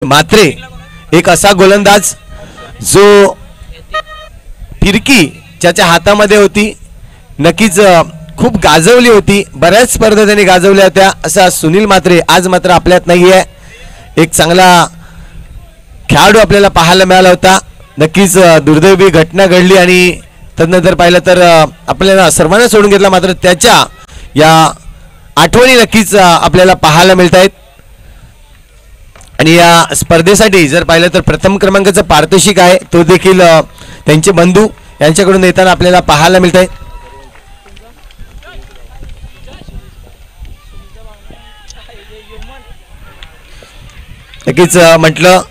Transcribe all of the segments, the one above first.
मात्रे एक असा गोलंदाज जो फिरकी ज्याच्या हातामध्ये होती नक्कीच खूप गाजवली होती, बऱ्याच स्पर्धा त्यांनी गाजवल्या होत्या असा सुनील मात्रे आज मात्र आपल्यात नाहीये. एक चांगला खेळाडू आपल्याला पाहायला मिळाला होता. नक्कीच दुर्दैवी घटना घडली आणि तदनंतर पाहिलं तर आपल्याला सर्वांना सोडून घेतला, मात्र त्याच्या या आठवणी नक्कीच आपल्याला पाहायला मिळत आहेत. आणि या स्पर्धेसाठी जर पाहिलं तर प्रथम क्रमांकाचा पारितोषिक आहे तो देखील त्यांचे बंधू यांच्याकडून येताना आपल्याला पाहायला मिळत आहे. नक्कीच म्हटलं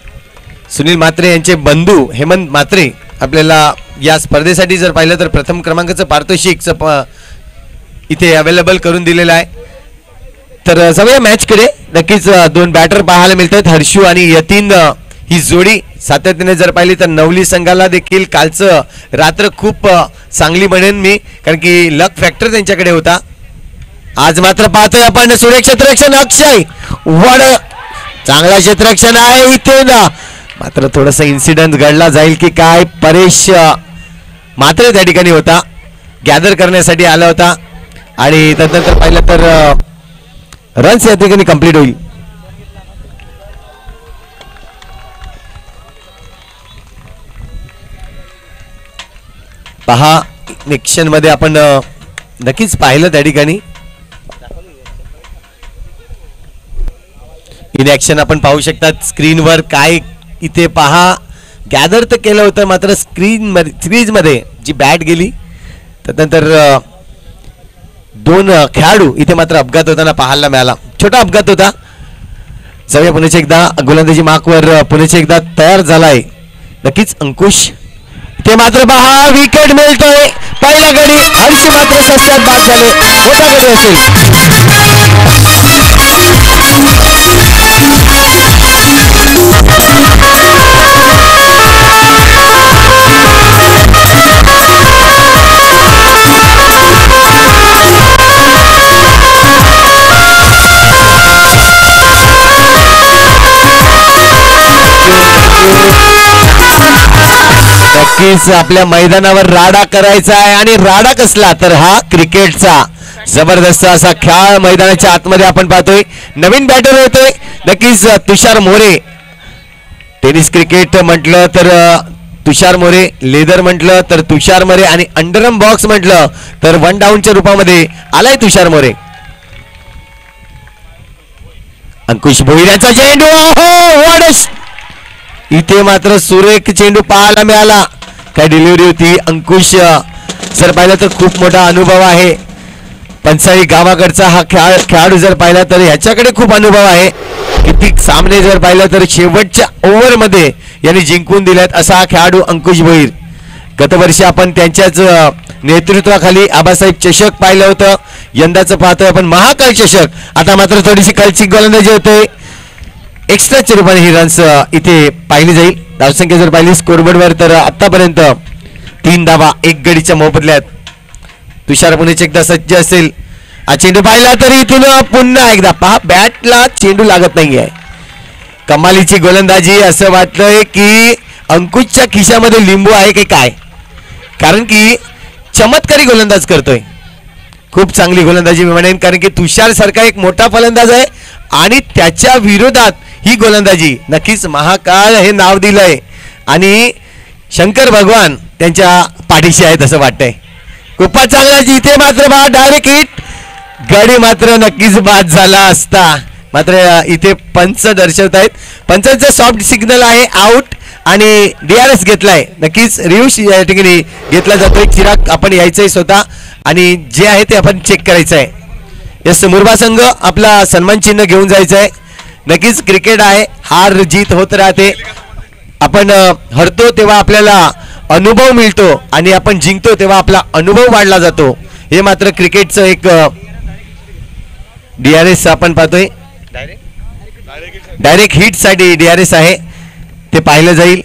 सुनील मात्रे यांचे बंधू हेमंत मात्रे आपल्याला या स्पर्धेसाठी जर पाहिलं तर प्रथम क्रमांकाचं पारितोषिक इथे अवेलेबल करून दिलेलं आहे. तर जाऊया मॅचकडे. नक्कीच दोन बॅटर पाहायला मिळतात, हर्षू आणि यतीन ही जोडी सातत्याने जर पाहिली तर नवली संघाला देखील कालचं रात्र खूप चांगली म्हणेन मी, कारण की लक फॅक्टर त्यांच्याकडे होता. आज मात्र पाहतोय आपण सुरेख क्षेत्ररक्षण अक्षय वड चांगला क्षेत्ररक्षण आहे इथे ना, मात्र थोडासा इन्सिडेंट घडला जाईल की काय. परेश मात्र त्या ठिकाणी होता, गॅदर करण्यासाठी आला होता आणि त्यानंतर पाहिलं तर रन्स या ठिकाणी कंप्लीट होईल. पहा निरीक्षण मध्ये आपण नक्कीच पाहिलं त्या ठिकाणी इन ऍक्शन आपण पाहू शकतात स्क्रीनवर. काय इथे पहा गॅदर तर केलं होतं, मात्र सीरीज मध्ये जी बॅट गेली त्यानंतर दोन खेळाडू इथे मात्र अपघात होताना पाहायला मिळाला. छोटा अपघात होता. जाऊया पुण्याच्या एकदा गोलंदाजी मार्कवर पुण्याच्या एकदा तयार झालाय नक्कीच अंकुश. ते मात्र पहा विकेट मिळतोय पहिल्या गडी. हर्ष मात्र सस्त्यात बाद झाले, मोठा गडी असेल. नक्कीच आपल्या मैदानावर राडा करायचा आहे आणि राडा कसला तर हा क्रिकेटचा जबरदस्त असा खेळ मैदानाच्या आतमध्ये आपण पाहतोय. नवीन बॅटर होतोय नक्कीच तुषार मोरे. टेनिस क्रिकेट म्हटलं तर तुषार मोरे, लेदर म्हटलं तर तुषार मोरे आणि अंडरम बॉक्स म्हटलं तर वन डाऊनच्या रूपामध्ये आलाय तुषार मोरे. अंकुश भोईराचा चेंडू इथे मात्र सुरेख चेंडू पाहायला मिळाला. काय डिलिव्हरी होती. अंकुश जर पाहिलं तर खूप मोठा अनुभव आहे. पंचाळी गावाकडचा हा खेळाडू जर पाहिला तर ह्याच्याकडे खूप अनुभव आहे. किती सामने जर पाहिलं तर शेवटच्या ओव्हर मध्ये यांनी जिंकून दिल्यात असा हा खेळाडू अंकुश भोईर. गतवर्षी आपण त्यांच्याच नेतृत्वाखाली आबासाहेब चषक पाहिलं होतं. यंदाचं पाहतोय आपण महाकाल चषक. आता मात्र थोडीशी कालची गोलंदाजी होते. एक्स्ट्राच्या रूपाने ही रन्स इथे पाहिली जाईल. धावसंख्या जर पाहिली स्कोरबोर्डवर तर आतापर्यंत 3 धावा 1 गडीच्या मोबदल्यात. तुषार पुण्याचे एकदा सज्ज असेल. हा चेंडू पाहिला तरी इथून पुन्हा एकदा पहा बॅटला चेंडू लागत नाहीये. कमालीची गोलंदाजी. असं वाटलंय की अंकुशच्या खिशामध्ये लिंबू आहे की काय, कारण की चमत्कारी गोलंदाज करतोय. खूप चांगली गोलंदाजी मी म्हणेन, कारण की तुषार सारखा एक मोठा फलंदाज आहे आणि त्याच्या विरोधात ही गोलंदाजी. नक्कीच महाकाळ हे नाव दिलंय आणि शंकर भगवान त्यांच्या पाठीशी आहेत असं वाटतंय. खूपच चांगला. इथे मात्र बा डायरेक्ट हिट. गडी मात्र नक्कीच बाद झाला असता, मात्र इथे पंच दर्शवत आहेत. पंचांचा सॉफ्ट सिग्नल आहे आउट आणि DRS घेतलाय. नक्कीच रिव्ह्यू या ठिकाणी घेतला जातोय. चिराग आपण यायचंय स्वतः आणि जे आहे ते आपण चेक करायचं आहे. यस मुरबा संघ आपला सन्मान चिन्ह घेऊन जायचं आहे. नक्कीच क्रिकेट आहे, हार जीत होत राहते. आपण हरतो तेव्हा आपल्याला अनुभव मिळतो आणि आपण जिंकतो तेव्हा आपला अनुभव वाढला जातो. हे मात्र क्रिकेटचं एक DRS आपण पाहतोय. डायरेक्ट हिट साठी DRS आहे ते पाहिलं जाईल.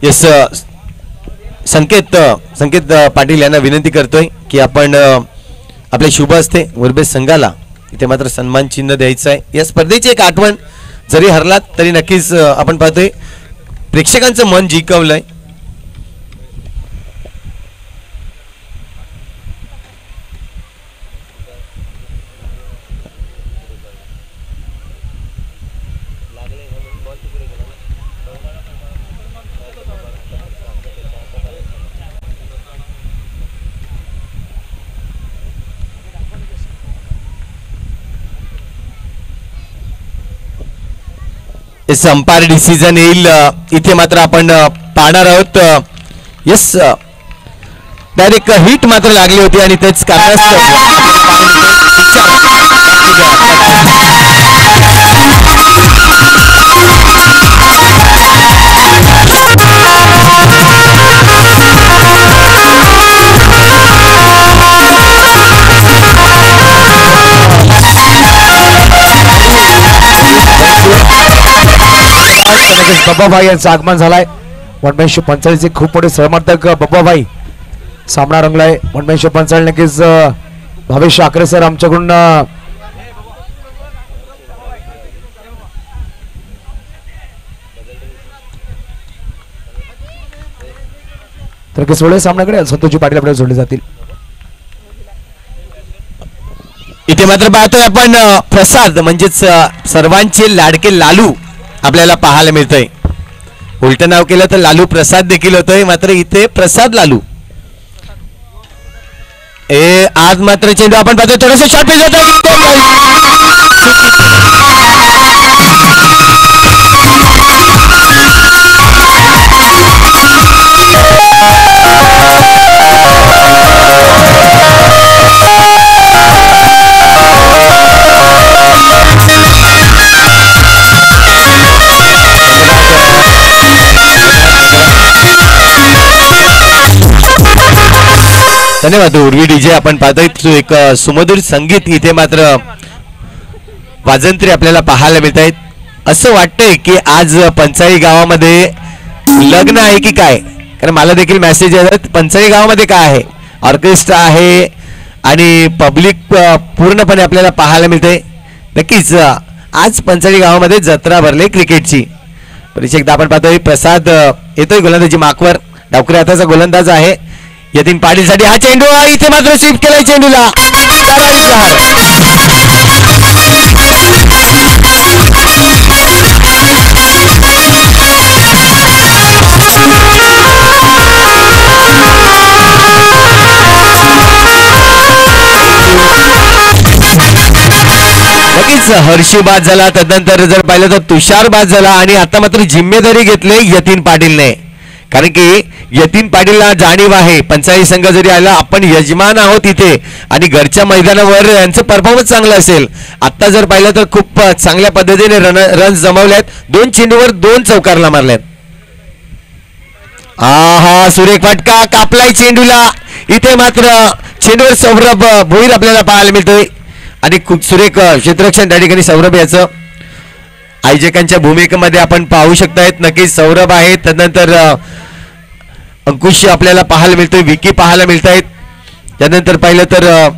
यस संकेत पाटील यांना विनंती करतोय की आपण आपल्या शुभ असते उर्बेस संघाला इथे मात्र सन्मान चिन्ह द्यायचं आहे। या स्पर्धेची एक आठवण जरी हरलात तरी नक्कीच आपण पाहतोय प्रेक्षकांचं मन जिंकवलंय। अंपायर डिसिजन येईल इथे मात्र आपण पाहणार आहोत। यस डायरेक्ट हिट मात्र लागली होती आणि तेच कारणास्तव बब्बाभाई यांचं आगमन झालंय। 145 खूप मोठे समर्थक बब्बाभाई सामना रंगलाय। 145 नक्कीच भावेश आकरे सर आमच्याकडून तर नक्कीच वेळे सामन्याकडे संतोषजी पाटील आपल्याला जोडले जातील। इथे मात्र पाहतोय आपण प्रसाद म्हणजेच सर्वांचे लाडके लालू आपल्याला पाहायला मिळतंय। उलट नाव केलं तर लालू प्रसाद देखील होतोय मात्र इथे प्रसाद लालू आज मात्र चेंडू आपण पाहतोय थोडंसं शॉर्ट पिच होतं धन्यवाद उर्वी डीजे। आपण पाहतोय एक सुमधुर संगीत इथे मात्र वाजंत्री आपल्याला पाहायला मिळत आहेत। असं वाटतंय की आज पंचाळी गावामध्ये लग्न आहे की काय, कारण मला देखील मेसेज येतात पंचाळी गावामध्ये काय आहे, ऑर्केस्ट्रा आहे आणि पब्लिक पूर्णपणे आपल्याला पाहायला मिळते। नक्कीच आज पंचाळी गावामध्ये जत्रा भरली क्रिकेटची। परिचय एकदा आपण पाहतोय प्रसाद येतोय गोलंदाजी माकवर, डावकरी हाताचा गोलंदाज आहे यतीन पाटीलसाठी हा चेंडू इथे मात्र स्वीप केलाय चेंडूला नक्कीच हर्षी बाद झाला, तदनंतर जर पाहिलं तर तुषार बाद झाला आणि आता मात्र जिम्मेदारी घेतली यतीन पाटीलने, कारण की यतीन पाटीलला जाणीव आहे पंचाळी संघ जरी आला आपण यजमान आहोत इथे आणि घरच्या मैदानावर यांचं परफॉर्मन्स चांगलं असेल। आता जर पाहिलं तर खूप चांगल्या पद्धतीने रन जमवल्यात, 2 चेंडूवर 2 चौकारला मारल्यात। हा सुरेख फटका कापलाय चेंडूला, इथे मात्र चेंडूवर सौरभ भोईर आपल्याला पाहायला मिळतोय आणि खूप सुरेख क्षेत्ररक्षण त्या ठिकाणी सौरभ याचं आयोजकांच्या भूमिकेमध्ये आपण पाहू शकतायत। नक्कीच सौरभ आहे, त्यानंतर अंकुश आपल्याला पाहायला मिळतोय, विकी पाहायला मिळत आहेत। त्यानंतर पाहिलं तर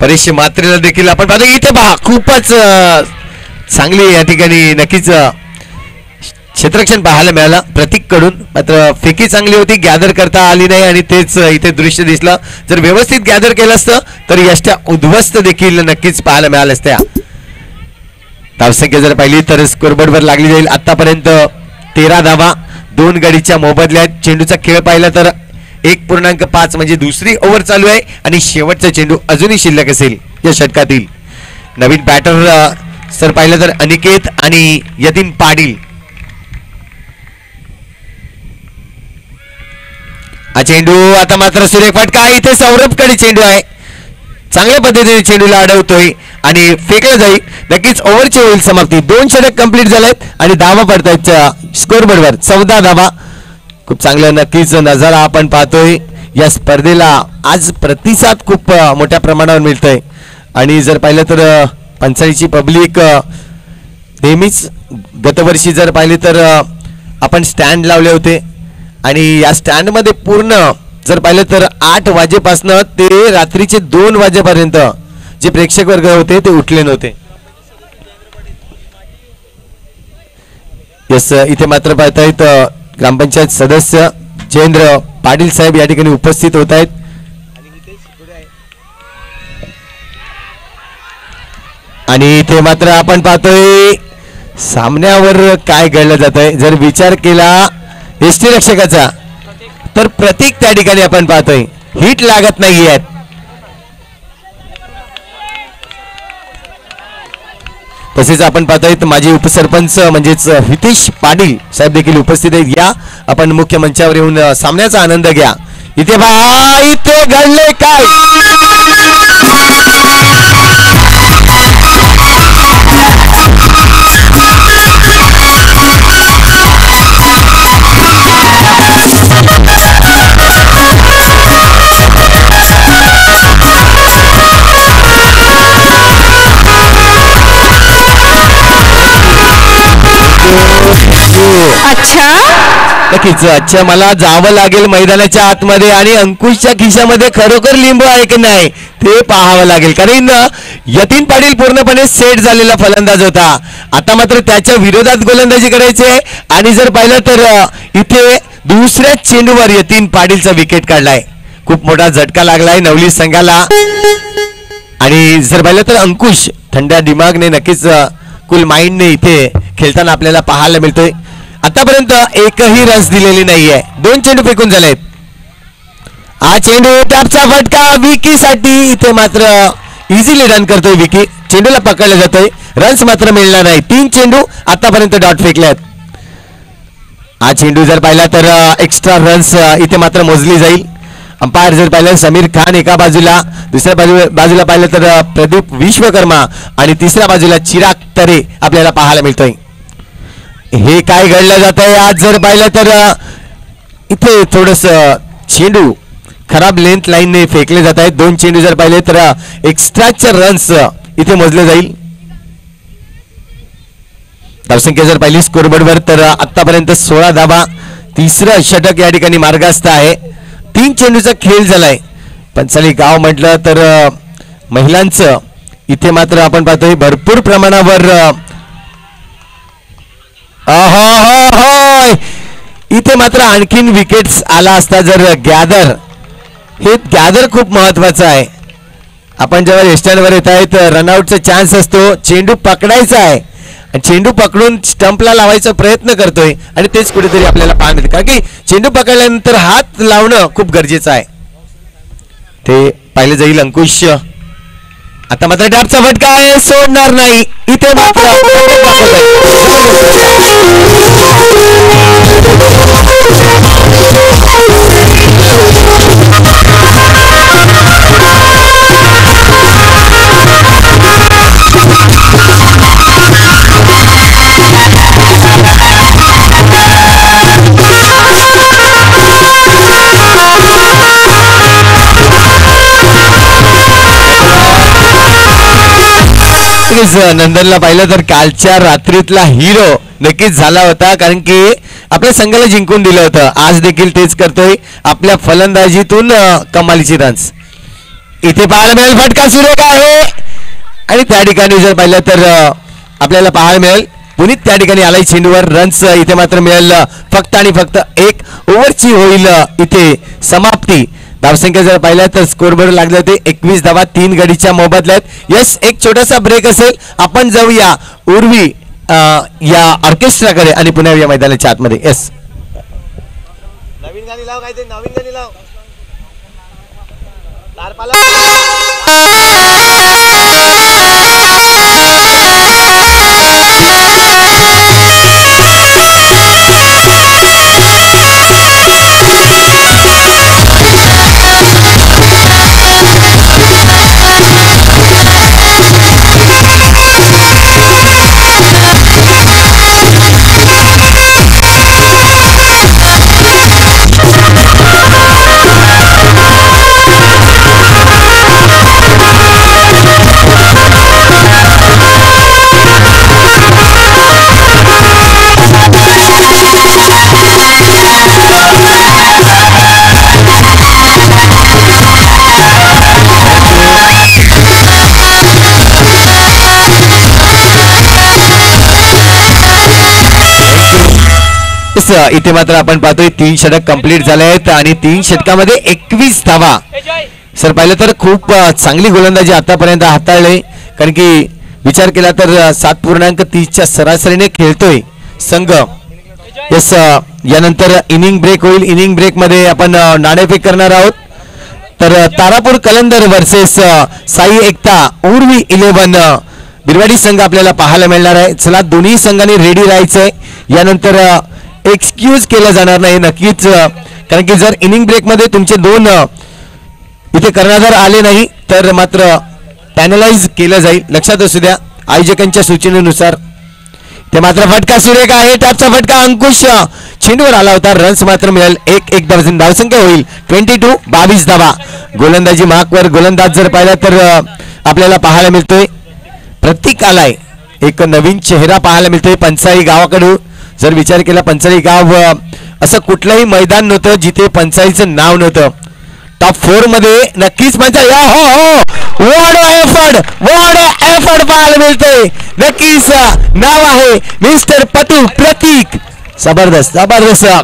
परेश मात्रेला देखील आपण पाहतो। इथे पहा खूपच चांगली या ठिकाणी नक्कीच क्षेत्ररक्षण पाहायला मिळालं प्रतीक कडून, मात्र फेकी चांगली होती, गॅदर करता आली नाही आणि तेच इथे दृश्य दिसलं। जर व्यवस्थित गॅदर केलं असतं तर यष्ट्या उद्ध्वस्त देखील नक्कीच पाहायला मिळाल्या असत्या। धावसंख्या जर पाहिली तर स्कोरबोर्डवर लागली जाईल। आतापर्यंत 13 धावा 2 गडीच्या मोबदल्यात। चेंडूचा खेळ पाहिला तर 1.5 म्हणजे दुसरी ओव्हर चालू आहे आणि शेवटचा चेंडू अजूनही शिल्लक असेल या षटकातील। नवीन बॅटर सर पाहिलं तर अनिकेत आणि यतीन पाटील। हा चेंडू आता मात्र सुरेख फटका, इथे सौरभकडे चेंडू आहे, चांगल्या पद्धतीने चेंडूला अडवतोय आणि फेकलं जाईल। नक्कीच ओव्हरची होईल समाप्ती, 2 षटक कंप्लीट झालेत आणि धावा पडतायत स्कोरबोर्डवर 14 धावा। खूप चांगलं नक्कीच नजारा आपण पाहतोय या स्पर्धेला। आज प्रतिसाद खूप मोठ्या प्रमाणावर मिळतोय आणि जर पाहिलं तर पंचाळीची पब्लिक नेहमीच गतवर्षी जर पाहिले तर आपण स्टँड लावले होते आणि या स्टँडमध्ये पूर्ण जर पाहिलं तर 8 वाजेपासनं ते रात्रीचे 2 वाजेपर्यंत जे प्रेक्षक वर्ग होते ते उठले नव्हते. यस, इथे मात्र पाहतायत ग्रामपंचायत सदस्य जयेंद्र पाटील साहेब या ठिकाणी उपस्थित होत आहेत. आणि इथे मात्र आपण पाहतोय सामन्यावर काय घडलं जात आहे. जर विचार केला यष्टीरक्षकाचा तर प्रतीक त्या ठिकाणी आपण पाहतोय हिट लागत नाहीये. तसेच आपण पाहतोय माजी उपसरपंच म्हणजेच हितेश पाटील साहेब देखील उपस्थित आहेत. या आपण मुख्य मंचावर येऊन सामन्याचा आनंद घ्या. इथे पहा, इथे घडले काय. अच्छा, नक्कीच. अच्छा, मला जावं लागेल मैदानाच्या आतमध्ये आणि अंकुशच्या खिशामध्ये खरोखर लिंबू आहे की नाही ते पाहावं लागेल. कारण यतीन पाटील पूर्णपणे सेट झालेला फलंदाज होता. आता मात्र त्याच्या विरोधात गोलंदाजी करायची आहे आणि जर पाहिलं तर इथे दुसऱ्या चेंडूवर यतीन पाटीलचा विकेट काढलाय. खूप मोठा झटका लागलाय नवली संघाला. आणि जर पाहिलं तर अंकुश थंड्या दिमागने नक्कीच कुल माइंडने इथे खेळताना आपल्याला पाहायला मिळतोय. आतापर्यंत एकही रन्स दिलेली नाहीये. 2 चेंडू फेकून झालेत. हा चेंडू टॅपचा फटका विकीसाठी. इथे मात्र इझिली रन करतोय विकी. चेंडूला पकडलं जातोय, रन्स मात्र मिळणार नाही. 3 चेंडू आतापर्यंत डॉट फेकल्यात. हा चेंडू जर पाहिला तर एक्स्ट्रा रन्स इथे मात्र मोजली जाईल. अंपायर जर पाहिलं समीर खान एका बाजूला, दुसऱ्या बाजूला पाहिलं तर प्रदीप विश्वकर्मा आणि तिसऱ्या बाजूला चिराग तरे आपल्याला पाहायला मिळतोय. हे काय घडलं जात आहे आज जर पाहिलं तर इथे थोडस चेंडू खराब लेंथ लाईनने फेकले जात आहेत. 2 चेंडू जर पाहिले तर एक्स्ट्राचे रन्स इथे मोजले जाईल. धावसंख्या जर पाहिली स्कोरबोर्डवर तर आतापर्यंत 16 धावा. तिसरं षटक या ठिकाणी मार्गस्थ आहे. 3 चेंडूचा खेळ झालाय. पंचाली गाव म्हटलं तर महिलांचं इथे मात्र आपण पाहतोय भरपूर प्रमाणावर इथे मात्र आणखीन विकेट्स आला असता जर गॅदर, हे गॅदर खूप महत्वाचं आहे. आपण जेव्हा रेस्टँडवर येत आहेत रनआउटचा चान्स असतो, चेंडू पकडायचा आहे. चेंडू पकडून स्टंपला लावायचा प्रयत्न करतोय आणि तेच कुठेतरी आपल्याला पाहण्यात येते. कारण की चेंडू पकडल्यानंतर हात लावणं खूप गरजेचं आहे. ते पाहिलं जाईल. अंकुश आता मात्र डॅपचा फटका आहे, सोडणार नाही. इथे मात्र नंदनला पाहिलं तर कालच्या रात्रीतला हिरो नक्कीच झाला होता. कारण की आपल्या संघाला जिंकून दिलं होतं. आज देखील तेच करतोय. आपल्या फलंदाजीतून कमालीची रन्स इथे पाहायला मिळेल. फटका सुरेख आहे आणि त्या ठिकाणी जर पाहिलं तर आपल्याला पाहायला मिळेल पुनीत त्या ठिकाणी आलाय चेंडूवर. रन्स इथे मात्र मिळेल फक्त आणि फक्त 1 ओव्हरची होईल इथे समाप्ती. धावसंख्या जर पाहिल्या तर स्कोरबोर्ड लागले होते 21 धावा 3 गडीच्या मोबदल्यात. यस, एक छोटासा ब्रेक असेल. आपण जाऊया उर्वी या ऑर्केस्ट्राकडे आणि पुन्हा या मैदानाच्या आतमध्ये. यस, नवीन गाणी लाव, काहीतरी नवीन गाणी लाव. जबरदस्त इथे मात्र आपण पाहतोय 3 षटक कंप्लीट झाले आहेत आणि 3 षटकामध्ये 21 धावा. सर पाहिलं तर खूप चांगली गोलंदाजी आतापर्यंत हाताळली, कारण की विचार केला तर 7.30च्या सरासरीने खेळतोय संघ. यस, यानंतर इनिंग ब्रेक होईल. इनिंग ब्रेक मध्ये आपण नाणेफेक करणार आहोत. तर तारापूर कलंदर वर्सेस साई एकता उर्वी 11 बिरवाडी संघ आपल्याला पाहायला मिळणार आहे. चला, दोन्ही संघांनी रेडी राहायचंय. यानंतर एक्सक्यूज केलं जाणार नाही नक्कीच, कारण की जर इनिंग ब्रेक मध्ये तुमचे 2 इथे कर्णधार आले नाही तर मात्र पॅनलाइज केलं जाईल. लक्षात असू द्या आयोजकांच्या सूचनेनुसार. ते मात्र फटका सुरेख आहे. टॉपचा फटका अंकुश चेंडूवर आला होता. रन्स मात्र मिळेल. एक धावसंख्या होईल 22 धावा. गोलंदाजी मार्कवर गोलंदाज जर पाहिला तर आपल्याला पाहायला मिळतोय प्रतीक आलाय. एक नवीन चेहरा पाहायला मिळतोय पंचाळी गावाकडून. जर विचार केला पंचाळी गाव असं कुठलंही मैदान नव्हतं जिथे पंचाळीचं नाव नव्हतं. टॉप 4 मध्ये नक्कीच पंचाळी. हो, वॉड एफर्ट पाहायला मिळतोय. नक्कीच नाव आहे मिस्टर प्रतीक. जबरदस्त,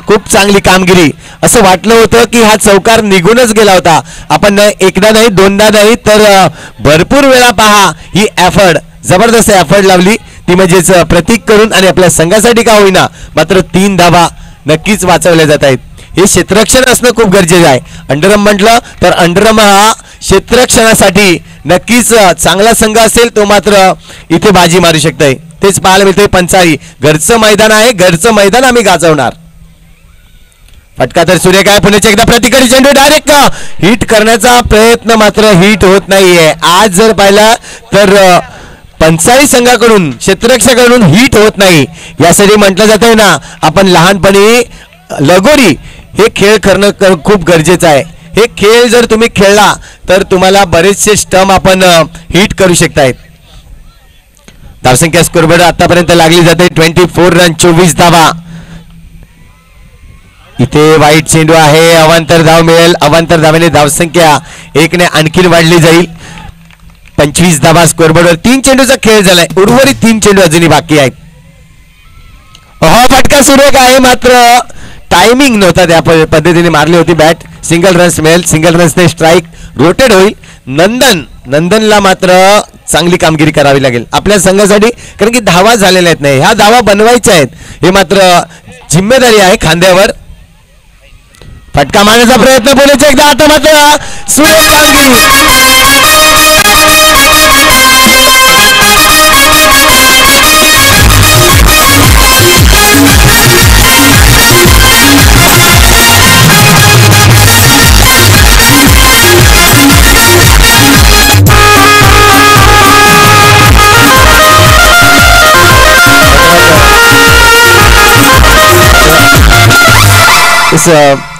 खूप चांगली कामगिरी. असं वाटलं होतं की हा चौकार निघूनच गेला होता. आपण एकदा नाही, दोनदा नाही, तर भरपूर वेळा पहा ही एफर्ट, जबरदस्त एफर्ट लावली ती म्हणजेच प्रतीक करून, आणि आपल्या संघासाठी का होईना मात्र 3 धावा नक्कीच वाचवल्या जात आहेत. हे क्षेत्ररक्षण असणं खूप गरजेचं आहे. अंडरम म्हटलं तर अंडरम हा क्षेत्ररक्षणासाठी नक्कीच चांगला संघ असेल तो मात्र इथे बाजी मारू शकतोय. तेच पाहायला मिळतंय पंचाळी. घरचं मैदान आहे, घरचं मैदान आम्ही गाजवणार. फटका तर सूर्य काय पुण्याचे एकदा प्रतिकारी चेंडू डायरेक्ट हिट करण्याचा प्रयत्न मात्र हिट होत नाहीये. आज जर पाहिला तर पंचाळी संघाकडून क्षेत्ररक्षकाकडून हिट होत नाही. यासाठी म्हटलं जातंय ना, आपण लहानपणी लगोरी हे खेळ करणं खूप गरजेचं आहे. हे खेळ जर तुम्ही खेळला तर तुम्हाला बरेचसे स्टंप आपण हिट करू शकतायत. धावसंख्या स्कोरबोर्ड आतापर्यंत लागली जाते 24 रन 24 धावा. इथे वाईट चेंडू आहे. अवांतर धाव मिळेल. अवांतर धावेने धावसंख्या 1 ने आणखी वाढली जाईल. 25 धावा स्कोरबोर्डवर. 3 चेंडूचा खेळ झालाय. उर्वरित 3 चेंडू अजूनही बाकी आहेत. फटका सुरेख आहे, मात्र टायमिंग नव्हता त्या पद्धतीने मारली होती बॅट. सिंगल रन्स मिळेल. सिंगल रन्सने स्ट्राईक रोटेट होईल. नंदनला मात्र चांगली कामगिरी करावी लागेल आपल्या संघासाठी, कारण की धावा झालेल्या आहेत. नाही, ह्या धावा बनवायच्या आहेत. हे मात्र जिम्मेदारी आहे खांद्यावर. फटका मारण्याचा प्रयत्न पुण्याचा एकदा. आता मात्र सुरेख कामगिरी.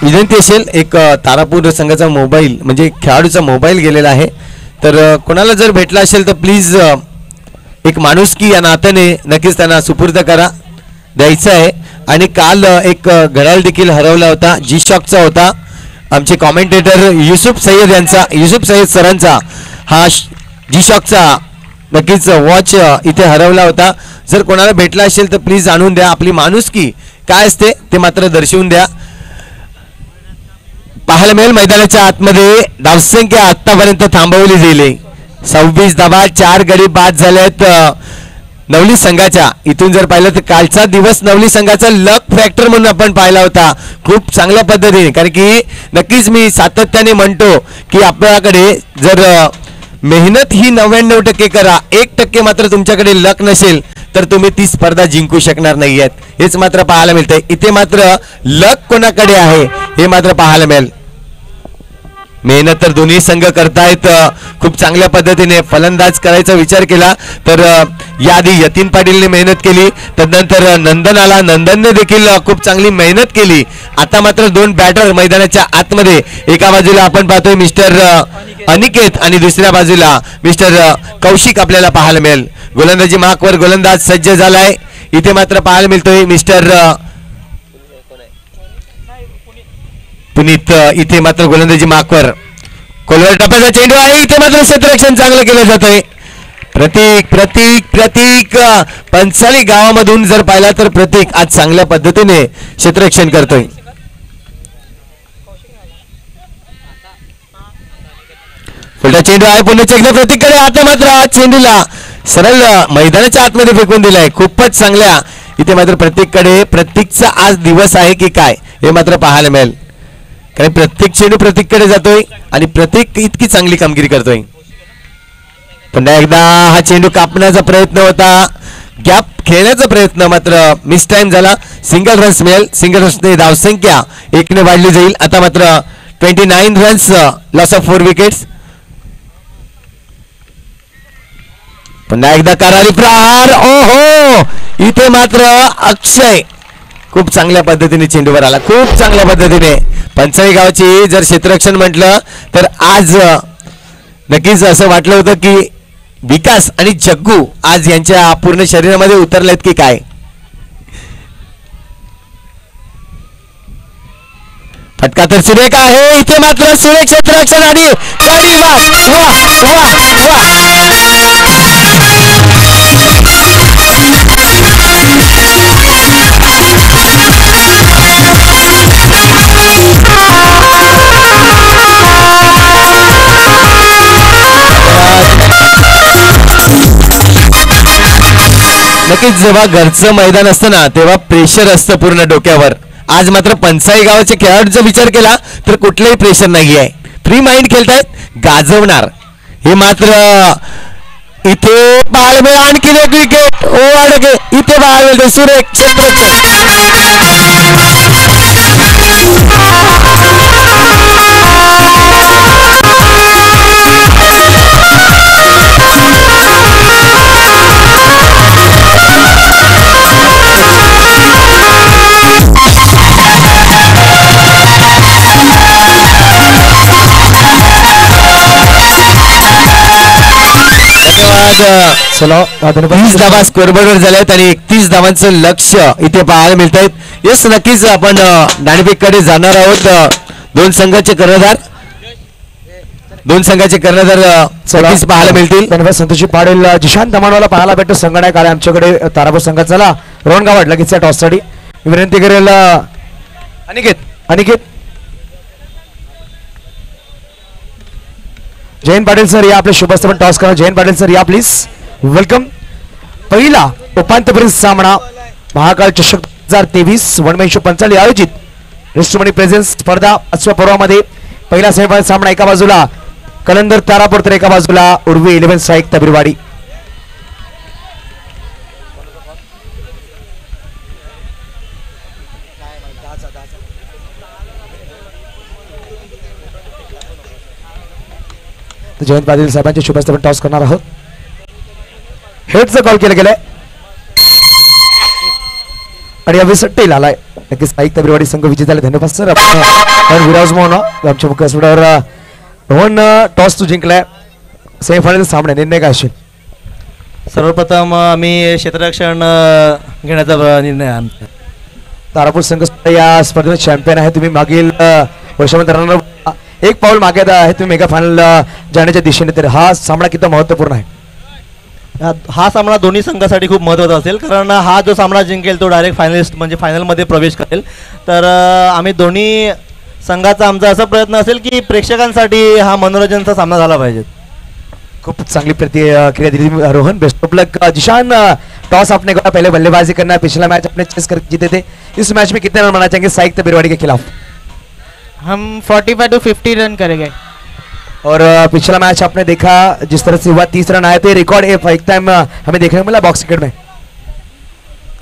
विनंती असेल, एक तारापूर संघाचा मोबाईल म्हणजे खेळाडूचा मोबाईल गेलेला आहे, तर कोणाला जर भेटला असेल तर प्लीज एक माणुसकी या नात्याने नक्कीच त्यांना सुपूर्द करा, द्यायचं आहे. आणि काल एक घड्याळ देखील हरवला होता, जी शॉकचा होता. आमचे कॉमेंटेटर युसुफ सय्यद सरांचा हा जी शॉकचा नक्कीच वॉच इथे हरवला होता. जर कोणाला भेटला असेल तर प्लीज आणून द्या. आपली माणुसकी काय असते ते मात्र दर्शवून द्या. पाहायला मिळेल मैदानाच्या आतमध्ये धावसंख्या आतापर्यंत थांबवली गेली 26 धावा. 4 गडी बाद झालेत नवली संघाच्या. इथून जर पाहिलं तर कालचा दिवस नवली संघाचा लक फॅक्टर म्हणून आपण पाहिला होता खूप चांगल्या पद्धतीने, कारण की नक्कीच मी सातत्याने म्हणतो की आपल्याकडे जर मेहनत ही 99% करा, 1% मात्र तुमच्याकडे लक नसेल तर तुम्ही ती स्पर्धा जिंकू शकणार नाहीयेत. हेच मात्र पाहायला मिळतंय. इथे मात्र लक कोणाकडे आहे हे मात्र पाहायला मिळेल. मेहनत तर दोन्ही संघ करतायत खूप चांगल्या पद्धतीने. फलंदाज करायचा विचार केला तर याआधी यतीन पाटीलने मेहनत केली, तदनंतर नंदन आला, नंदनने देखील खूप चांगली मेहनत केली. आता मात्र 2 बॅटर मैदानाच्या आतमध्ये. एका बाजूला आपण पाहतोय मिस्टर अनिकेत आणि दुसऱ्या बाजूला मिस्टर कौशिक आपल्याला पाहायला मिळेल. गोलंदाजी मार्कवर गोलंदाज सज्ज झालाय. इथे मात्र पाहायला मिळतोय मिस्टर पुनीत. इथे मात्र गोलंदाजी मार्कवर. कोलवर टप्प्याचा चेंडू आहे. इथे मात्र क्षेत्ररक्षण चांगलं केलं जात आहे. प्रतीक प्रतीक प्रतीक पंचाली गावामधून जर पाहिला तर प्रतीक आज चांगल्या पद्धतीने क्षेत्ररक्षण करतोय. पुढचा चेंडू आहे पुन्हा एकदा प्रतीककडे. आता मात्र आज चेंडूला सरळ मैदानाच्या आतमध्ये फेकून दिलाय. खूपच चांगल्या इथे मात्र प्रतीककडे. प्रतीकचा आज दिवस आहे की काय हे मात्र पाहायला मिळेल, कारण प्रत्येक चेंडू प्रतीककडे जातोय आणि प्रतीक इतकी चांगली कामगिरी करतोय. पुन्हा एकदा हा चेंडू कापण्याचा प्रयत्न होता, गॅप खेळण्याचा प्रयत्न मात्र मिस टाइम झाला. सिंगल रन्स मिळेल. सिंगल रन्सने धावसंख्या 1 ने वाढली जाईल. आता मात्र 29 रन्स, लॉस ऑफ 4 विकेट्स. पुन्हा एकदा करारी प्रहार. ओहो, इथे मात्र अक्षय खूप चांगल्या पद्धतीने चेंडूवर आला. खूप चांगल्या पद्धतीने पंचाळी गावची जर क्षेत्ररक्षण म्हटलं तर आज नक्कीच असं वाटलं होतं की विकास आणि जग्गू आज यांच्या पूर्ण शरीरामध्ये उतरलेत की काय. फटका तर सुरेख आहे. इथे मात्र सुरेख क्षेत्ररक्षण आणि कडी. वा वा वा नक्कीच जेव्हा घरचं मैदान असतं ना तेव्हा प्रेशर असतं पूर्ण डोक्यावर. आज मात्र पंचाई गावाच्या खेळाडूचा विचार केला तर कुठलंही प्रेशर नाही आहे. फ्री माइंड खेळतायत, गाजवणार. हे मात्र इथे पाहायला मिळेल आणखी एक विकेट. ओ अडके इथे पाहायला मिळते सुरेख क्षेत्ररक्षण. चला 30 धावा स्कोरबोर्डवर झाल्यात आणि 31 धावांचं लक्ष इथे पाहायला मिळत आहेत. येस, नक्कीच आपण नाणेफेककडे जाणार आहोत. दोन संघाचे कर्णधार नक्कीच पाहायला मिळतील. धन्यवाद संतोषी पाटील. जिशांत दमानवाला पाहायला भेटतो. संघनायक आले आमच्याकडे तारापूर संघात. चला रोहन गावाड लगेच टॉससाठी विनंती करेल. अनिकेत जयंत पाटील सर या, आपले शुभस्थापन टॉस करा. जयंत पाटील सर या प्लीज. वेलकम. पहिला उपांत्यपूर्व सामना महाकाळ चषक 2023 145 आयोजित रिस्टमनी प्रेझेन्स स्पर्धा 5व्या पर्वामध्ये पहिला सेमीफायनल सामना एका बाजूला कलंदर तारापूर तर एका बाजूला उर्वी 11 साईक तबीरवाडी. जयंत पाटील साहेबांचे शुभस्थापन टॉस करणार आहोत. हेडचा कॉल केला गेलाय आणि अभिषेक टेल आलाय. नक्कीच साईक तबीरवाडी संघ विजय झाले. धन्यवाद सर. आपण विराजमान आमच्या मुख्य व्यासपीठावर. रोहन टॉस तू जिंकलाय. सेमीफायनल सामना निर्णय काय असेल? सर्वप्रथम आम्ही क्षेत्ररक्षण घेण्याचा निर्णय आमचा. तारापूर संघ या स्पर्धेत चॅम्पियन आहे. तुम्ही मागील वर्षामध्ये रनर एक पाऊल मागे आहे. तुम्ही मेगा फायनल जाण्याच्या दिशेने. तर हा सामना किती महत्त्वपूर्ण आहे? हा सामना दोन्ही संघासाठी खूप महत्त्वाचा असेल, कारण हा जो सामना जिंकेल तो डायरेक्ट फायनलिस्ट म्हणजे फायनलमध्ये प्रवेश करेल. तर आम्ही दोन्ही संघाचा आमचा असा प्रयत्न असेल की प्रेक्षकांसाठी हा मनोरंजनचा सामना झाला पाहिजे. खूप चांगली प्रतिक्रिया दिली Rohan. Best of luck. Zeeshan toss आपने कहा पहले बल्लेबाजी करना है. पिछला मैच अपने चेस कर जीते थे. इस मैच में कितने रन बनाना चाहेंगे साइक तबीरवाड़ी के खिलाफ? हम 45 to 50 रन करेंगे. और पिछला मैच आपने देखा जिस तरह से हुआ 30 रन आए थे. रिकॉर्ड एक टाइम हमें देखने को मिला बॉक्स क्रिकेट में.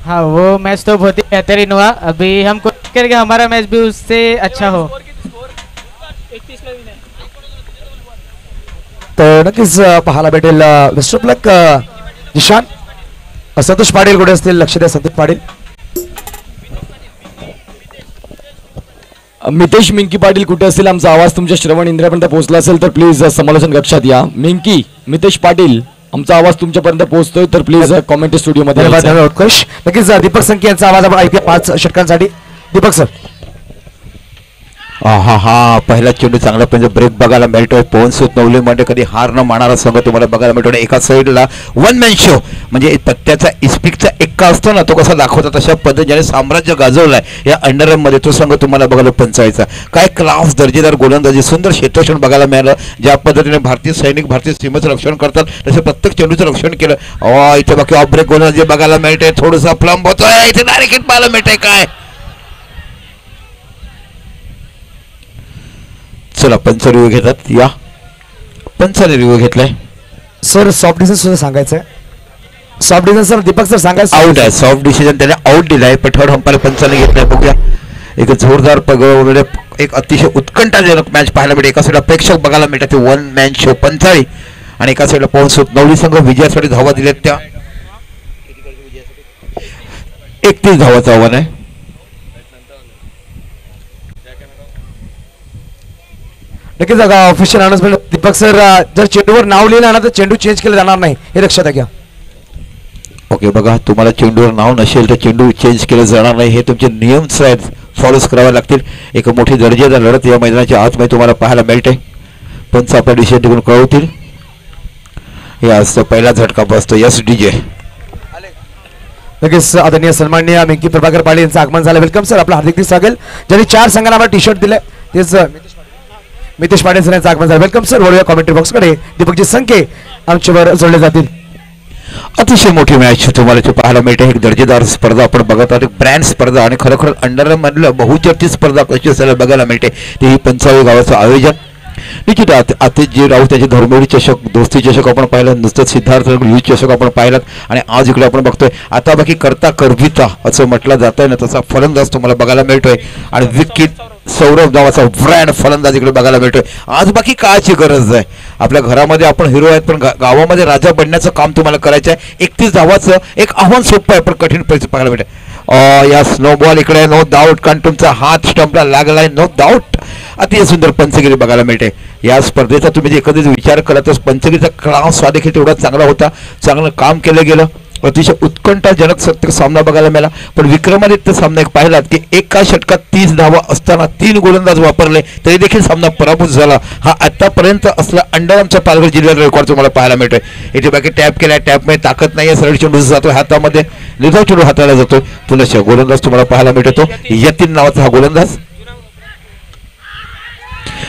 हाँ, वो मैच तो बहुत ही बेहतरीन हुआ. अभी हम कोशिश करेंगे हमारा मैच भी उससे अच्छा हो. तर नक्कीच पाहायला भेटेल. Best of luck Zeeshan. Santosh Patil कुठे असतील? लक्ष द्या संतोष पाटील. मितेश मिंकी पाटील कुठे असतील? आमचा आवाज तुमच्या श्रवण इंद्रियापर्यंत पोहोचला असेल तर प्लीज समालोचन कक्षात या. मिंकी, मितेश पाटील, आमचा आवाज तुमच्यापर्यंत पोहोचतोय तर प्लीज कॉमेंट स्टुडिओ मध्ये. उत्कर्ष. नक्कीच दीपक संख्या यांचा आवाज आपण ऐकूया 5 षटकांसाठी. दीपक सर. हा हा पहिला चेंडू चांगला पण ब्रेक बघायला मिळतोय. पवन सूत नवली मध्ये कधी हार न मारणारा संघ तुम्हाला बघायला मिळतो. एका साईडला वन मॅन शो म्हणजे पत्त्याचा इस्पिकचा एक्का असतो ना, तो कसा दाखवतात तशा पद्धतीने साम्राज्य गाजवलाय या अंडरएम मध्ये. तो संघ तुम्हाला बघायला पंचायचा. काय क्लास दर्जेदार गोलंदाजी, सुंदर क्षेत्ररक्षण बघायला मिळालं. ज्या पद्धतीने भारतीय सैनिक भारतीय सीमेचं रक्षण करतात तसे प्रत्येक चेंडूचं रक्षण केलं. इथे बाकी ऑफ ब्रेक गोलंदाजी बघायला मिळते. थोडंसं फ्लंब होतोय. इथे डायरेक्ट हिट पाहायला मिळतंय. काय चला पंच रिव्ह्यू घेतात. या पंचाने रिव्ह्यू घेतलाय. सर सॉफ्ट डिसिजन सुद्धा सांगायचंय. Soft decision sir Deepak sir सांगायचं. आउट आहे. सॉफ्ट डिसिजन त्याने आउट दिलाय पण थर्ड अंपायर पंचाने घेतलाय. बघूया एक जोरदार वगैरे एक अतिशय उत्कंठाजनक मॅच पाहायला मिळते. एका साईडला प्रेक्षक बघायला मिळतात ते वन मॅन शो पंचाळी आणि एका साईडला पवन सूत नवली संघ विजयासाठी धावा दिल्यात. त्या 31 धावाचं आव्हान आहे. नक्कीच ऑफिशियल अनाउन्समेंट दीपक सर, जर चेंडूवर नाव लिहिलं ना तर चेंडू चेंज केला जाणार नाही हे लक्षात घ्या. ओके बघा, तुम्हाला चेंडूवर नाव नसेल तर चेंडू चेंज केलं जाणार नाही. हे तुमचे नियम्स आहेत, फॉलोच करावे लागतील. एक मोठी दर्जेदार लढत या मैदानाच्या आतमध्ये तुम्हाला पाहायला मिळते. पंच आपल्या डिसिजन तिकडून कळवतील. यास पहिला झटका बसतो. Yes DJ. लगेच आदरणीय सन्माननीय मिंकी प्रभाकर पाटील यांचं आगमन झालं. वेलकम सर, आपलं हार्दिक स्वागत. ज्यांनी 4 संघांना आम्हाला टी शर्ट दिले तेच मितेश पाटील सर यांचं आगमन झालं. Welcome sir. वळूया कॉमेंट्री बॉक्स कडे. दीपकजी संख्ये आमच्यावर जोडले जातील. अतिशय मोठी मॅच तुम्हाला इथे पाहायला मिळते. एक दर्जेदार स्पर्धा आपण बघत आहोत. एक ब्रँड स्पर्धा आणि खरोखर अंडरएम मधलं बहुचर्चित स्पर्धा कशी असायला बघायला मिळते. ते ही पंचावळी गावाचं आयोजन. निश्चित आतिशजी राऊत त्याचे धर्मवीर चषक, दोस्ती चषक आपण पाहिलं. नुसतं सिद्धार्थ लीग चषक आपण पाहिलात. आणि आज इकडे आपण बघतोय आता बाकी करता करविता असं म्हटलं जात आहे ना, तसा फलंदाज तुम्हाला बघायला मिळतोय. आणि विकेट सौरभ नावाचा ब्रँड फलंदाज इकडे बघायला मिळतोय. आज बाकी काळाची गरज आहे. आपल्या घरामध्ये आपण हिरो आहेत पण गावामध्ये राजा बनण्याचं काम तुम्हाला करायचं आहे. 31 धावाचं एक आव्हान सोपं आहे पण कठीण परिस्थिती पाहायला मिळते. या स्नोबॉल इकडे नो डाऊट, कारण तुमचा हात स्टंपला लागलाय नो डाऊट. अतिशय सुंदर पंचगिरी बघायला मिळते. या स्पर्धेचा तुम्ही जे कधीच विचार करा तर पंचगिरीचा क्लास हा देखील तेवढा चांगला होता. चांगलं काम केलं गेलं. अतिशय उत्कंठाजनक सत्य सामना बघायला मिळाला. पण विक्रमादित्य सामना एक पाहिलात की एका षटकात 30 धावा असताना 3 गोलंदाज वापरले तरी देखील सामना पराभूत झाला. हा आतापर्यंत असला अंडरआर्मचा पालघर जिल्ह्याचा रेकॉर्ड तुम्हाला पाहायला मिळतोय. इथे बाकी टॅप केलाय. टॅपमध्ये ताकद नाही आहे. सरळ चेंडू जातोय हातामध्ये, लिझा चेंडू हाताला जातोय. पुन्हा गोलंदाज तुम्हाला पाहायला मिळतो. यतीन नावाचा हा गोलंदाज.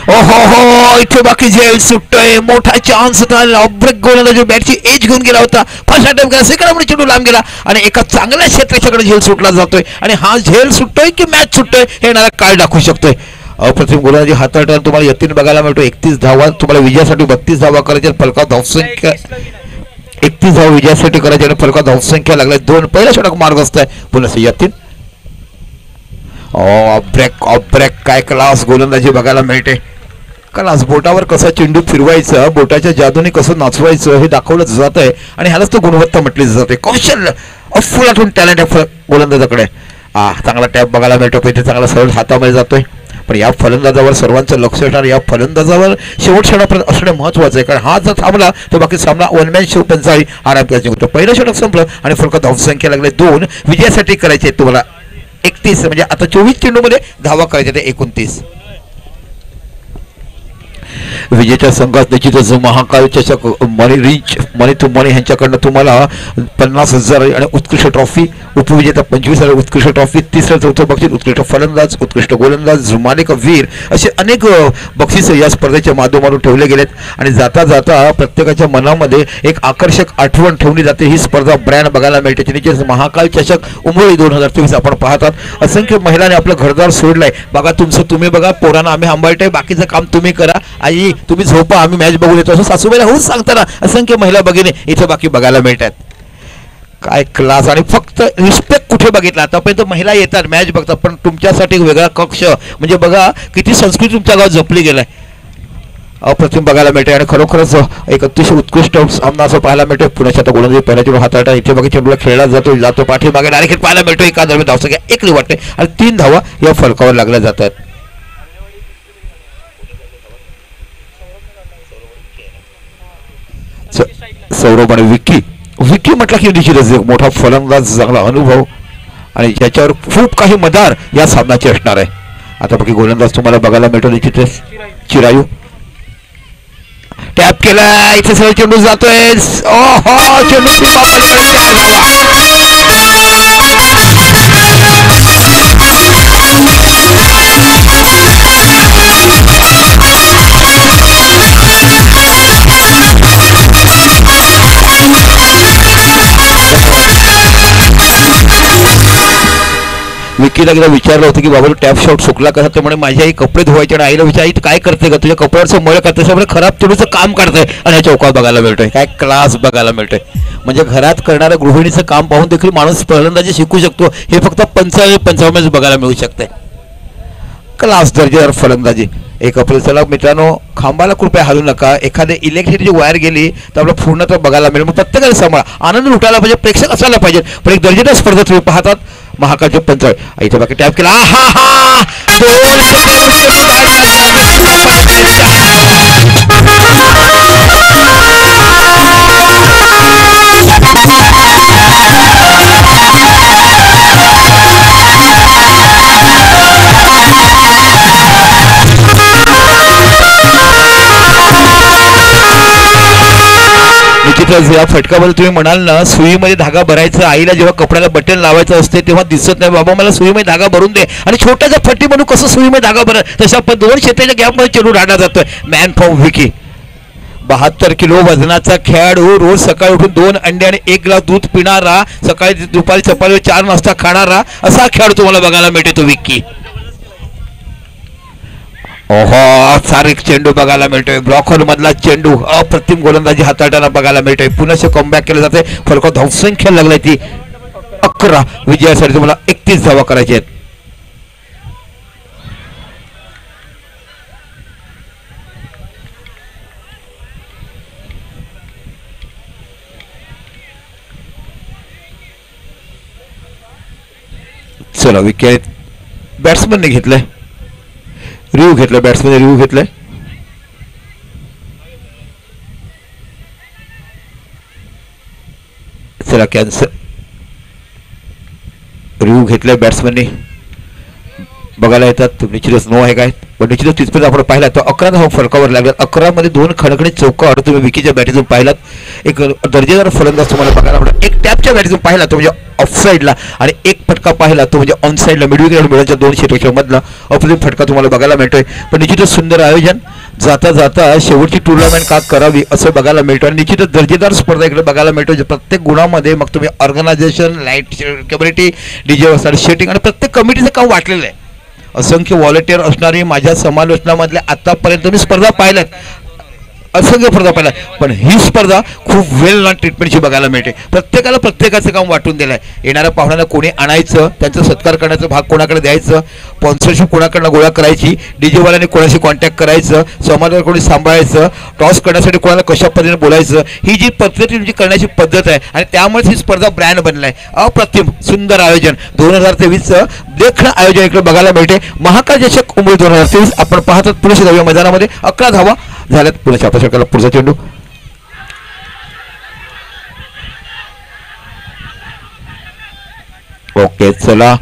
हो इथे बाकी झेल सुटतोय. मोठा चान्स होता. ब्रेक गोलंदाज बॅटची एज घेऊन गेला होता. फर्स्ट अटेम्प्ट केला, सेकंड अटेम्प्ट चेंडू लांब गेला आणि एका चांगल्या क्षेत्राच्याकडे झेल सुटला जातोय. आणि हा झेल सुटतोय की मॅच सुटतोय हे येणारा काळ दाखवू शकतोय. अप्रतिम गोलंदाजी हाताळताना तुम्हाला यतीन बघायला मिळतो. 31 धावा तुम्हाला विजयासाठी 32 धावा करायच्या. फलका धावसंख्या 31 धावा विजयासाठी करायच्या आणि फलका धावसंख्या लागल्या 2. पहिला षटक मार्ग असतंय. पुन्हा यतीन ब्रेक काय क्लास गोलंदाजी बघायला मिळते. क्लास बोटावर कसा चेंडू फिरवायचा, बोटाच्या जादूने कसं नाचवायचं हे दाखवलं जात आहे. आणि ह्यालाच तो गुणवत्ता म्हटली जाते. कौशल्य फुल आठवून टॅलेंट आहे गोलंदाजाकडे. चांगला टॅप बघायला मिळतो. इथे चांगला सरळ हातामध्ये जातोय. पण या फलंदाजावर सर्वांचं लक्ष असणार. या फलंदाजावर शेवट क्षणापर्यंत असणे महत्वाचं आहे. कारण हा जर थांबला तर बाकी सामना वन मॅन शो पंचाळी आराम होतो. पहिलं षटक संपलं आणि फलका धावसंख्या लागले 2. विजयासाठी करायचे तुम्हाला 31 म्हणजे आता 24 चेंडूमध्ये धावा करायच्या ते 29. विजेत्या संघात निश्चितच महाकाल चषक मनी टू मनी ह्यांच्याकडनं तुम्हाला 50,000 आणि उत्कृष्ट ट्रॉफी, उपविजेता 25,000 उत्कृष्ट ट्रॉफी, 3रं 4थं बक्षीस, उत्कृष्ट फलंदाज, उत्कृष्ट गोलंदाज, मालिकावीर असे अनेक बक्षीस या स्पर्धेच्या माध्यमातून ठेवले गेलेत. आणि जाता जाता प्रत्येकाच्या मनामध्ये एक आकर्षक आठवण ठेवली जाते. ही स्पर्धा ब्रँड बघायला मिळते. निश्चितच महाकाल चषक उंबळी 2023 आपण पाहतात. असंख्य महिलांनी आपलं घरदार सोडलंय. बघा तुमचं तुम्ही बघा, पोरांना आम्ही सांभाळतोय, बाकीचं काम तुम्ही करा. आई तुम्ही झोपा, आम्ही मॅच बघून येतो असं सासूबाईला होऊन सांगताना असंख्य महिला भगिनी इथे बाकी बघायला मिळतात. काय क्लास. आणि फक्त रिस्पेक्ट कुठे बघितला आतापर्यंत महिला येतात मॅच बघतात पण तुमच्यासाठी वेगळा कक्ष म्हणजे बघा किती संस्कृती तुमच्या गावात जपली गेलाय. अप्रतिम बघायला मिळते. आणि खरोखरच एक अतिशय उत्कृष्ट सामना असं पाहायला मिळतो. पुण्याच्या आता गोलंदाजी पहिल्या चेंडू हाताळता इथे बाकी चेंडूला खेळला जातो पाठीमागे डायरेक्ट पाहायला मिळतो. एका दरम्यान धावसंख्या 1 वाटते आणि 3 धावा या फलकावर लागल्या जातात. सौरभ आणि विक्की म्हटलं की निश्चितच एक मोठा फलंदाज, चांगला अनुभव आणि ज्याच्यावर खूप काही मदार या सामन्याचे असणार आहे. आता बाकी गोलंदाज तुम्हाला बघायला मिळतो निश्चितच चिरायू टॅप केला इथे सरळ चेंडू जातोय ओहो चेंडू विकीला एकदा विचारलं होतं की बाबा टॅप शॉट सुकला कसा तर म्हणे माझी आई कपडे धुवायचे आणि आईला विचार आई काय करते का तुझ्या कपड्यावरचं मळ करते त्यामुळे खराब चेंडूचं काम करतंय आणि या चौकात बघायला मिळतोय काय क्लास बघायला मिळतोय म्हणजे घरात करणाऱ्या गृहिणीचं काम पाहून देखील माणूस फलंदाजी शिकू शकतो हे फक्त 55 बघायला मिळू शकते क्लास दर्जेदार फलंदाजी एक अप्रिल चला मित्रांनो खांबाला कृपया हलू नका एखाद्या इलेक्ट्रिकची वायर गेली तर आपलं पूर्ण तर बघायला मिळेल मग प्रत्येकाला सांभाळा आनंद लुटायला पाहिजे प्रेक्षक असायला पाहिजे पण एक दर्जेदार स्पर्धा तुम्ही पाहतात महाकाळचे पंचाळ इथे बाकी टॅप केला निश्चितच या फटकाबद्दल तुम्ही म्हणाल ना सुईमध्ये धागा भरायचा आईला जेव्हा कपड्याला बटन लावायचं असते तेव्हा दिसत नाही बाबा मला सुईमध्ये धागा भरून दे आणि छोट्याचा फट्टी म्हणून कसं सुईमध्ये धागा भर तशा पण 2 क्षेत्राच्या गॅपमध्ये चेंडू राहणार जातोय मॅन फ्रॉम विकी 72 किलो वजनाचा खेळाडू रोज सकाळी उठून 2 अंडे आणि 1 ग्लास दूध पिणारा सकाळी दुपारी चपातीवर 4 नाश्ता खाणारा असा खेळाडू तुम्हाला बघायला मिळतो तो विकी ओहो सारे चेंडू बघायला मिळतोय ब्लॉकर मधला चेंडू अप्रतिम गोलंदाजी हाताळताना बघायला मिळतोय पुन्हा कमबॅक केलं जाते फलकात धावसंख्या लागलाय ती 11 विजयासाठी तुम्हाला 31 धावा करायच्या आहेत चला विकेट बॅट्समनने घेतलंय रिव्ह्यू घेतलं बॅट्समॅन रिव्ह्यू घेतलंय चला कॅन्सर रिव्ह्यू घेतलंय बॅट्समॅनने बघायला येतात निश्चितच नो आहे काय पण निश्चितच तिथपर्यंत आपण पाहिला तर 11 धावा फलकावर लागल्यात 11 मध्ये 2 खणखणीत चौका तुम्ही विकीच्या बॅटीतून पाहिलात एक दर्जेदार फलंदाज तुम्हाला बघायला आवडला एक टॅपच्या बॅटीतून पाहिला तो म्हणजे ऑफ साईडला आणि एक फटका पाहिला तो म्हणजे ऑन साईडला मिडविकेट मिळायच्या 2 क्षेत्राच्या मधला अप्रतिम फटका तुम्हाला बघायला मिळतोय पण निश्चितच सुंदर आयोजन जाता जाता शेवटची टुर्नामेंट का करावी असं बघायला मिळतं आणि निश्चितच दर्जेदार स्पर्धा इकडे बघायला मिळतो जे प्रत्येक गुणामध्ये मग तुम्ही organization light community DJ setting आणि प्रत्येक कमिटीचं काम वाटलेलं आहे असंख्य व्हॉलेंटियर असणारी माझ्या समालोचनामधल्या आतापर्यंत मी स्पर्धा पाहिल्यात असंख्य स्पर्धा पाहिला पण ही स्पर्धा खूप वेल नॉन ट्रीटमेंटची बघायला मिळते प्रत्येकाला प्रत्येकाचं काम वाटून दिलं आहे येणाऱ्या पाहुण्यांना कोणी आणायचं त्यांचा सत्कार करण्याचा भाग कोणाकडे द्यायचं स्पॉन्सरशिप कोणाकडनं गोळा करायची डीजेवाल्यांनी कोणाशी कॉन्टॅक्ट करायचं समाजाला कोणी सांभाळायचं टॉस करण्यासाठी कोणाला कशा पद्धतीने बोलायचं ही जी पद्धती तुमची करण्याची पद्धत आहे आणि त्यामुळेच ही स्पर्धा ब्रँड बनला आहे अप्रतिम सुंदर आयोजन 2023चं देखणं आयोजन इकडे बघायला मिळते महाकाळ चषक उमेद 2023 आपण पाहतात पुरुष धाव्या मैदानामध्ये 11 धावा झाल्यात पुण्याच्या अपशकाला पुढचा चेंडू ओके चला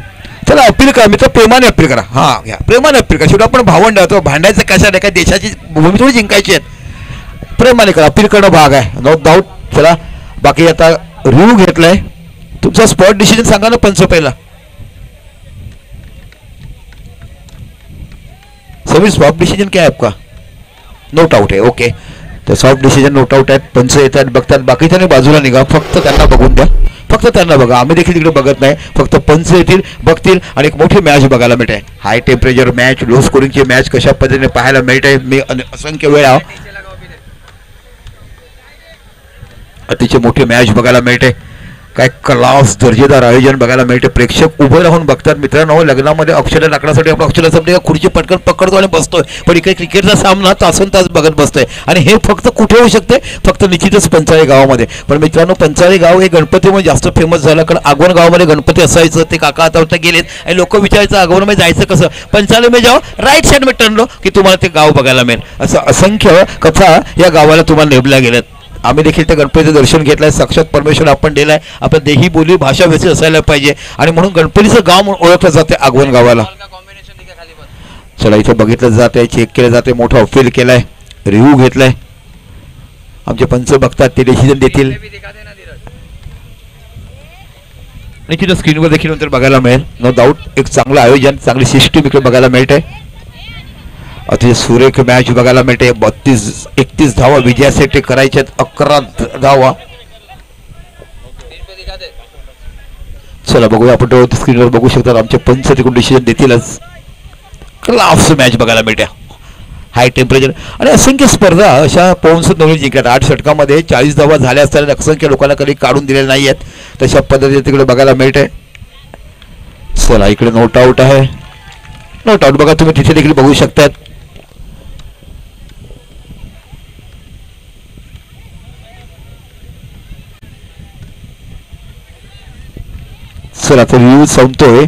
चला अपील करा मित्र प्रेमाने अपील करा हा घ्या प्रेमाने अपील करा शेवटी आपण भावंड आहोत भांडायचं कशा नाही काय देशाची भूमी थोडी जिंकायची आहेत प्रेमाने करा अपील करणं भाग आहे नो डाऊट चला बाकी आता रिव्ह्यू घेतलाय तुमचा स्पॉट डिसिजन सांगा ना पंच पहिला सभी स्पॉट डिसिजन क्या है आपका नोट आउट आहे ओके तर सॉफ्ट डिसिजन नोट आउट आहेत पंच येतात बघतात बाकीच्याने बाजूला निघा फक्त त्यांना बघून द्या फक्त त्यांना बघा आम्ही देखील तिकडे बघत नाही फक्त पंच येतील बघतील आणि एक मोठी मॅच बघायला मिळते हाय टेम्परेचर मॅच लो स्कोरिंगची मॅच कशा पद्धतीने पाहायला मिळते मी असंख्य वेळा अतिशय मोठी मॅच बघायला मिळते काय क्लास दर्जेदार आयोजन बघायला मिळते प्रेक्षक उभे राहून बघतात मित्रांनो लग्नामध्ये अक्षर टाकण्यासाठी आपण अक्षरासाठी खुर्ची पटकन पकडतो आणि बसतोय पण इकडे क्रिकेटचा सामना तासन तास बघत बसतोय आणि हे फक्त कुठे होऊ शकते फक्त निश्चितच पंचाळी गावामध्ये पण मित्रांनो पंचाळी गाव हे गणपतीमुळे जास्त फेमस झालं कारण आगवण गावामध्ये गणपती असायचं ते काका आता गेलेत आणि लोक विचारायचं आगवणमध्ये जायचं कसं पंचाळी में जाओ राईट साईड में टर्न लो की तुम्हाला ते गाव बघायला मिळेल असं असंख्य कथा या गावाला तुम्हाला नेमल्या गेल्यात आम्ही देखील त्या गणपतीचं दर्शन घेतलंय साक्षात परमेश्वर आपण दिलाय आपल्या देही बोली भाषा व्यवस्थित असायला पाहिजे आणि म्हणून गणपतीचं गाव म्हणून ओळखलं जाते आगवण गावाला चला इथे बघितलं जात आहे, चेक केलं जाते, मोठा अपील केलाय, रिव्ह्यू घेतलाय, आमचे पंच बघतात ते डिसिजन देतील. निश्चित स्क्रीनवर देखील नंतर बघायला मिळेल. नो डाऊट एक चांगलं आयोजन, चांगली सिस्टीम इकडे बघायला मिळते. अतिशय सुरेख मॅच बघायला मिळते. 32-31 धावा विजयासाठी करायच्यात, 11 धावा. चला बघूया आपण स्क्रीनवर बघू शकतात आमचे पंच तिकडून डिसिजन देतीलच. क्लास मॅच बघायला मिळते, हाय टेम्परेचर आणि असंख्य स्पर्धा अशा पोहून नवीन जिंकल्यात. 8 षटकामध्ये 40 धावा झाल्या असताना असंख्य लोकांना कधी काढून दिलेले नाही आहेत. तशा पद्धतीने तिकडे बघायला मिळते. चला इकडे नोट आउट आहे, नोट आउट बघा तुम्ही तिथे देखील बघू शकतात. चला तर रिव्ह्यू संपतोय.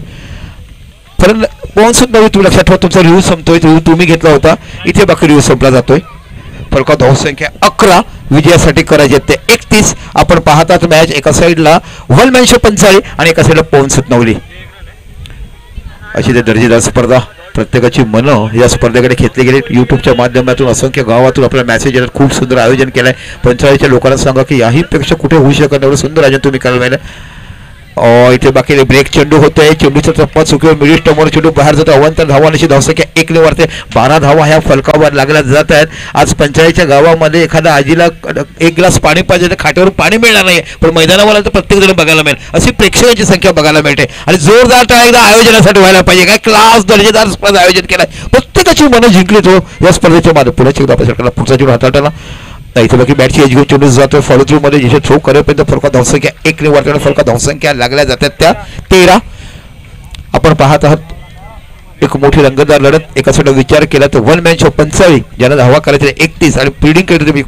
परंतु पोहून नवीन तुम्ही लक्षात ठेवा, तुमचा रिव्ह्यू संपतोय, रिव्ह्यू तुम्ही घेतला होता. इथे बाकी रिव्ह्यू संपला जातोय. फलका धावसंख्या 11 विजयासाठी करायचे ते 31. आपण पाहतात मॅच एका साईडला वनमॅनशिप 45 आणि एका साईडला पवन सुतनवली. अशी ते दर्जेदार स्पर्धा, प्रत्येकाची मनं या स्पर्धेकडे घेतली गेली. युट्यूबच्या माध्यमातून असंख्य गावातून आपल्या मॅसेज येतात. खूप सुंदर आयोजन केलंय. पंचायतच्या लोकांना सांगा की याही पेक्षा कुठे होऊ शकत नाही, एवढं सुंदर आयोजन तुम्ही करायला. इथे बाकी ब्रेक चेंडू होतोय, चेंडूचा चप्पा चुकीवर मिडिल स्टंपवर चेंडू बाहेर जातो. अवांतर धावांची धावसंख्या 1 ने वाढते. 12 धावा ह्या फलकावर लागल्या जात आहेत. आज पंचायतच्या गावामध्ये एखाद्या आजीला 1 ग्लास पाणी पाहिजे तर खाट्यावर पाणी मिळणार नाही, पण मैदानावर तर प्रत्येक जण बघायला मिळेल. अशी प्रेक्षकांची संख्या बघायला मिळते आणि जोरदार टाळ्या एकदा आयोजनासाठी व्हायला पाहिजे. काय क्लास दर्जेदार स्पर्धा आयोजन केलाय, प्रत्येकाची मनं जिंकली तो या स्पर्धेच्या माध्यमातून. पुढे एकदा सरकारला पुढचा चेंडू हाताळताना इथे बाकी बॅटची एज घेऊन चेंडू जातोय फॉलो थ्रू मध्ये. जिथे थ्रो करेपर्यंत फलका धावसंख्या 1 ने वाढते. फलका धावसंख्या लागल्या जातात त्या 13. आपण पाहत आहात एक मोठी रंगतदार लढत. एका साईड विचार केला तर वन मॅन शो 45 ज्यांना धावा करायचे 31 आणि फिल्डिंग केली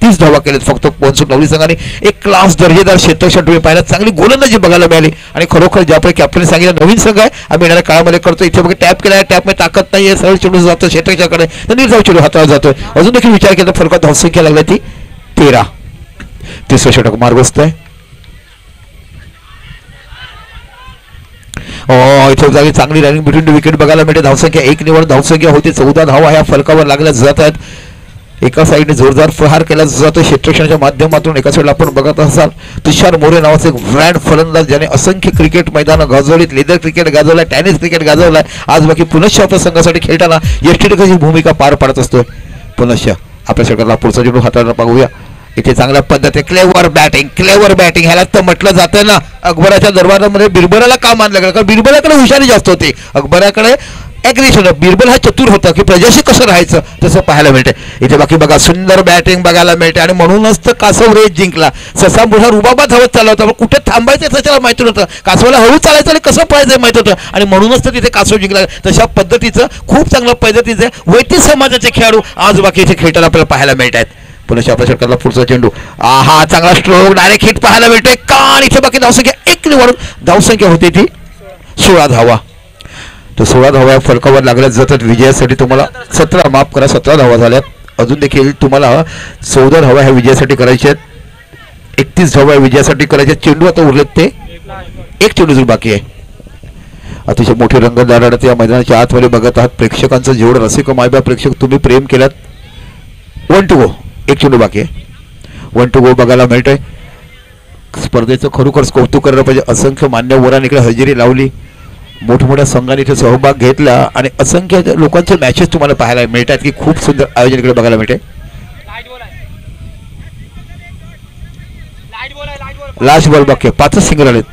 30 धावा केलेत फक्त नवली संघाने. एक क्लास दर्जेदार क्षेत्रक्षण तुम्ही पाहिला, चांगली गोलंदाजी बघायला मिळाली आणि खरोखर ज्याप्रकारे कॅप्टन सांगितलं नवीन संघ आहे आम्ही येणाऱ्या काळामध्ये करतो. इथे बघा टॅप केला, टॅपमध्ये ताकद नाही आहे, सरळ चेंडू जातो क्षेत्रक्षणाकडे, तर निर्धाव चेंडू हाताळला जातोय. अजून देखील विचार केला फलका धावसंख्या लागली ती 13. तिसरं षटक मार्गस्थ आहे. इथे जागी चांगली रनिंग बिटवीन विकेट बघायला मिळते. धावसंख्या 1 निवड धावसंख्या होती. 14 धावा ह्या फलकावर लागल्या जात आहेत. एका साईडने जोरदार प्रहार केला जातो क्षेत्रक्षणाच्या माध्यमातून. एका साईडला आपण बघत असाल तुषार मोरे नावाचे एक ब्रँड फलंदाज ज्याने असंख्य क्रिकेट मैदानं गाजवलीत. लेदर क्रिकेट गाजवलाय, टेनिस क्रिकेट गाजवलाय. आज बाकी पुनश्च आपल्या संघासाठी खेळताना यष्टीची भूमिका पार पाडत असतोय. पुनश्च आपल्या षटकाला पुढचा चेंडू हाताळायला पाहूया. इथे चांगल्या पद्धतीने क्लेवर बॅटिंग ह्याला तर म्हटलं जातं ना. अकबराच्या दरबारामध्ये बिरबलाला का मानलं गेलं, कारण बिरबलाकडे हुशारी जास्त होती. अकबराकडे ॲग्रेशन, बिरबल हा चतुर होता की प्रजाशी कसं राहायचं तसं पाहायला मिळते. इथे बाकी बघा सुंदर बॅटिंग बघायला मिळते आणि म्हणूनच तर कासव रेस जिंकला. ससा मोठा रुबाबा धावत चालला होता, पण कुठे थांबायचं त्याला माहिती होतं. कासवाला हळू चालायचं आणि कसं पळायचं माहित होतं आणि म्हणूनच तर तिथे कासव जिंकला. तशा पद्धतीचं खूप चांगल्या पद्धतीचं वैदिक समाजाचे खेळाडू आज बाकी इथे खेळताना आपल्याला पाहायला मिळत आहेत. पुन्हा आपल्या षटकाला पुढचा चेंडू, हा चांगला स्ट्रोक डायरेक्ट हिट पाहायला मिळतोय. कारण इथे बाकी धावसंख्या 1 ने वाढून धावसंख्या होती ती 16 धावा. तर 16 धावा फलकावर लागल्या जातात विजयासाठी. तुम्हाला 17 धावा झाल्यात. अजून देखील तुम्हाला 14 धावा ह्या विजयासाठी करायच्या आहेत. 31 धावा विजयासाठी करायच्या. चेंडू आता उरलेत ते 1 चेंडू बाकी आहे. अतिशय मोठी रंगतदार लढत या मैदानाच्या आतमध्ये बघत आहात. प्रेक्षकांचं जेवढं रसिक मायबा प्रेक्षक तुम्ही प्रेम केलात. 1 to go 1 चेंडू बाकी आहे. 1 to go बघायला मिळतोय. स्पर्धेचं खरोखरच कौतुक करायला पाहिजे. असंख्य मान्यवरांनी इकडे हजेरी लावली, मोठमोठ्या संघाने इथे सहभाग घेतला आणि असंख्य लोकांचे मॅचेस तुम्हाला पाहायला मिळतात की खूप सुंदर आयोजन इकडे बघायला मिळते. लास्ट बॉल बाकी 5 सिंगल आलेत.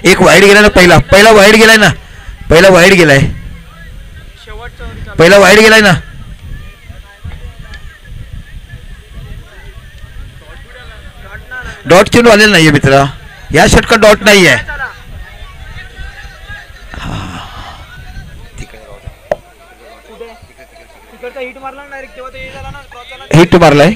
एक वाईड गेला ना, पहिला वाईड गेलाय ना, पहिला वाईड गेलाय ना. डॉट चेंडू आलेला नाहीये मित्रा, या षटकात डॉट नाहीये. हिट मारलाय.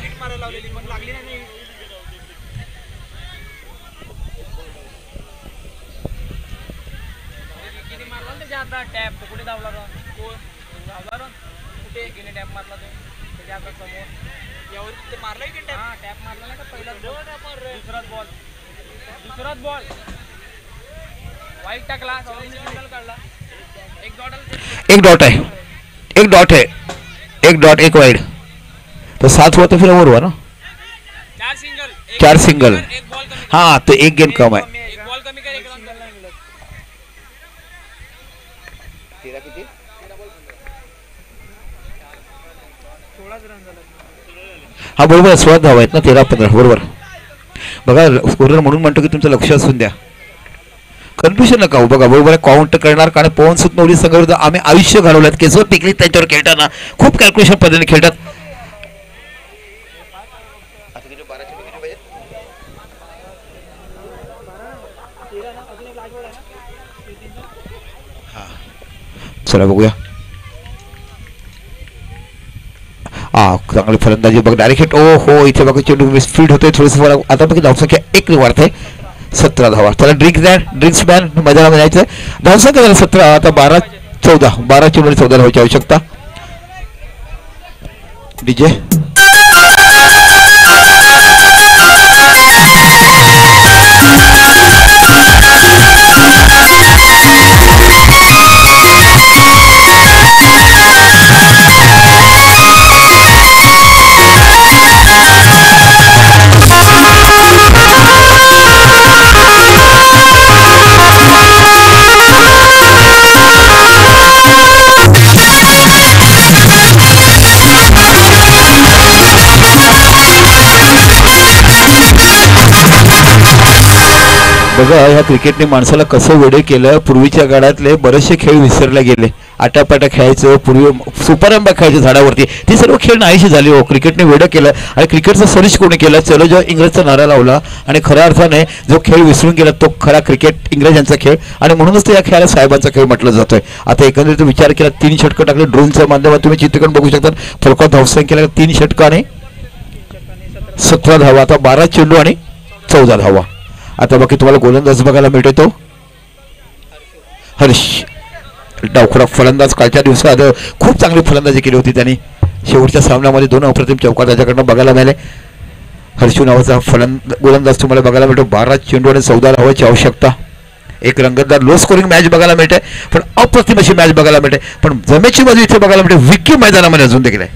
एक डॉट है, एक डॉट है, एक डॉट एक वाइड, तो 7 हुआ तो फिर ओवर हुआ ना, 4 सिंगल। हाँ तो एक गेंद कम है। हा बरोबर, 16 धावा आहेत ना, 13-15 बरोबर. बघा स्कोरर म्हणून म्हणतो की तुमचं लक्ष असून द्या, कन्फ्युजन नका हो. बघा बरोबर काउंट करणार, कारण पवन सुतनवली संघाविरुद्ध आम्ही आयुष्य घालवल्यात. केसवर टिकली त्यांच्यावर खेळताना खूप कॅल्क्युलेशन पद्धतीने खेळतात. चला बघूया. चांगली फलंदाजी बघ, डायरेक्ट हिट. ओ हो, इथे बघा चेंडू स्पीड होते थोडंसं. आता बघा धावसंख्या 1 वाढते, 17 धावा. त्याला ड्रिंक्स मॅन मैदानामध्ये यायचं. धावसंख्या झाला 17, आता 12 चेंडू 14 धावांची आवश्यकता. डीजे बघा, ह्या क्रिकेटने माणसाला कसं वेडे केलं. पूर्वीच्या काळातले बरेचसे खेळ विसरले गेले. आटापाटा खेळायचं, पूर्वी सुपरंबा खेळायचे झाडावरती, ती सर्व खेळ नाहीशी झाली हो. क्रिकेटने वेडं केलं आणि क्रिकेटचा सरीश कोणी केला, चलो जो इंग्रजचा नारा लावला आणि खऱ्या अर्थाने जो खेळ विसरून गेला तो खरा क्रिकेट इंग्रजांचा खेळ, आणि म्हणूनच तर या खेळाला साहेबांचा खेळ म्हटलं जातोय. आता एकंदरीत विचार केला, 3 षटकं टाकले ड्रोनच्या माध्यमात, तुम्ही चित्रकरण बघू शकता. फलकात धावसंख्या 3 षटकं आणि 17 धावा. आता 12 चेंडू आणि 14 धावा. आता बाकी तुम्हाला गोलंदाज बघायला मिळतोय तो हर्ष. डावखुरा फलंदाज. कालच्या दिवसात खूप चांगली फलंदाजी केली होती त्यांनी. शेवटच्या सामन्यामध्ये 2 अप्रतिम चौकार त्याच्याकडनं बघायला मिळाले. हर्षू नावाचा गोलंदाज तुम्हाला बघायला मिळतो. 12 चेंडू आणि 14 धावांची आवश्यकता. एक रंगतदार लो स्कोरिंग मॅच बघायला मिळते, पण अप्रतिम अशी मॅच बघायला मिळते. पण जमेची बाजू इथे बघायला मिळते. विकी मैदानामध्ये अजून देखील आहे,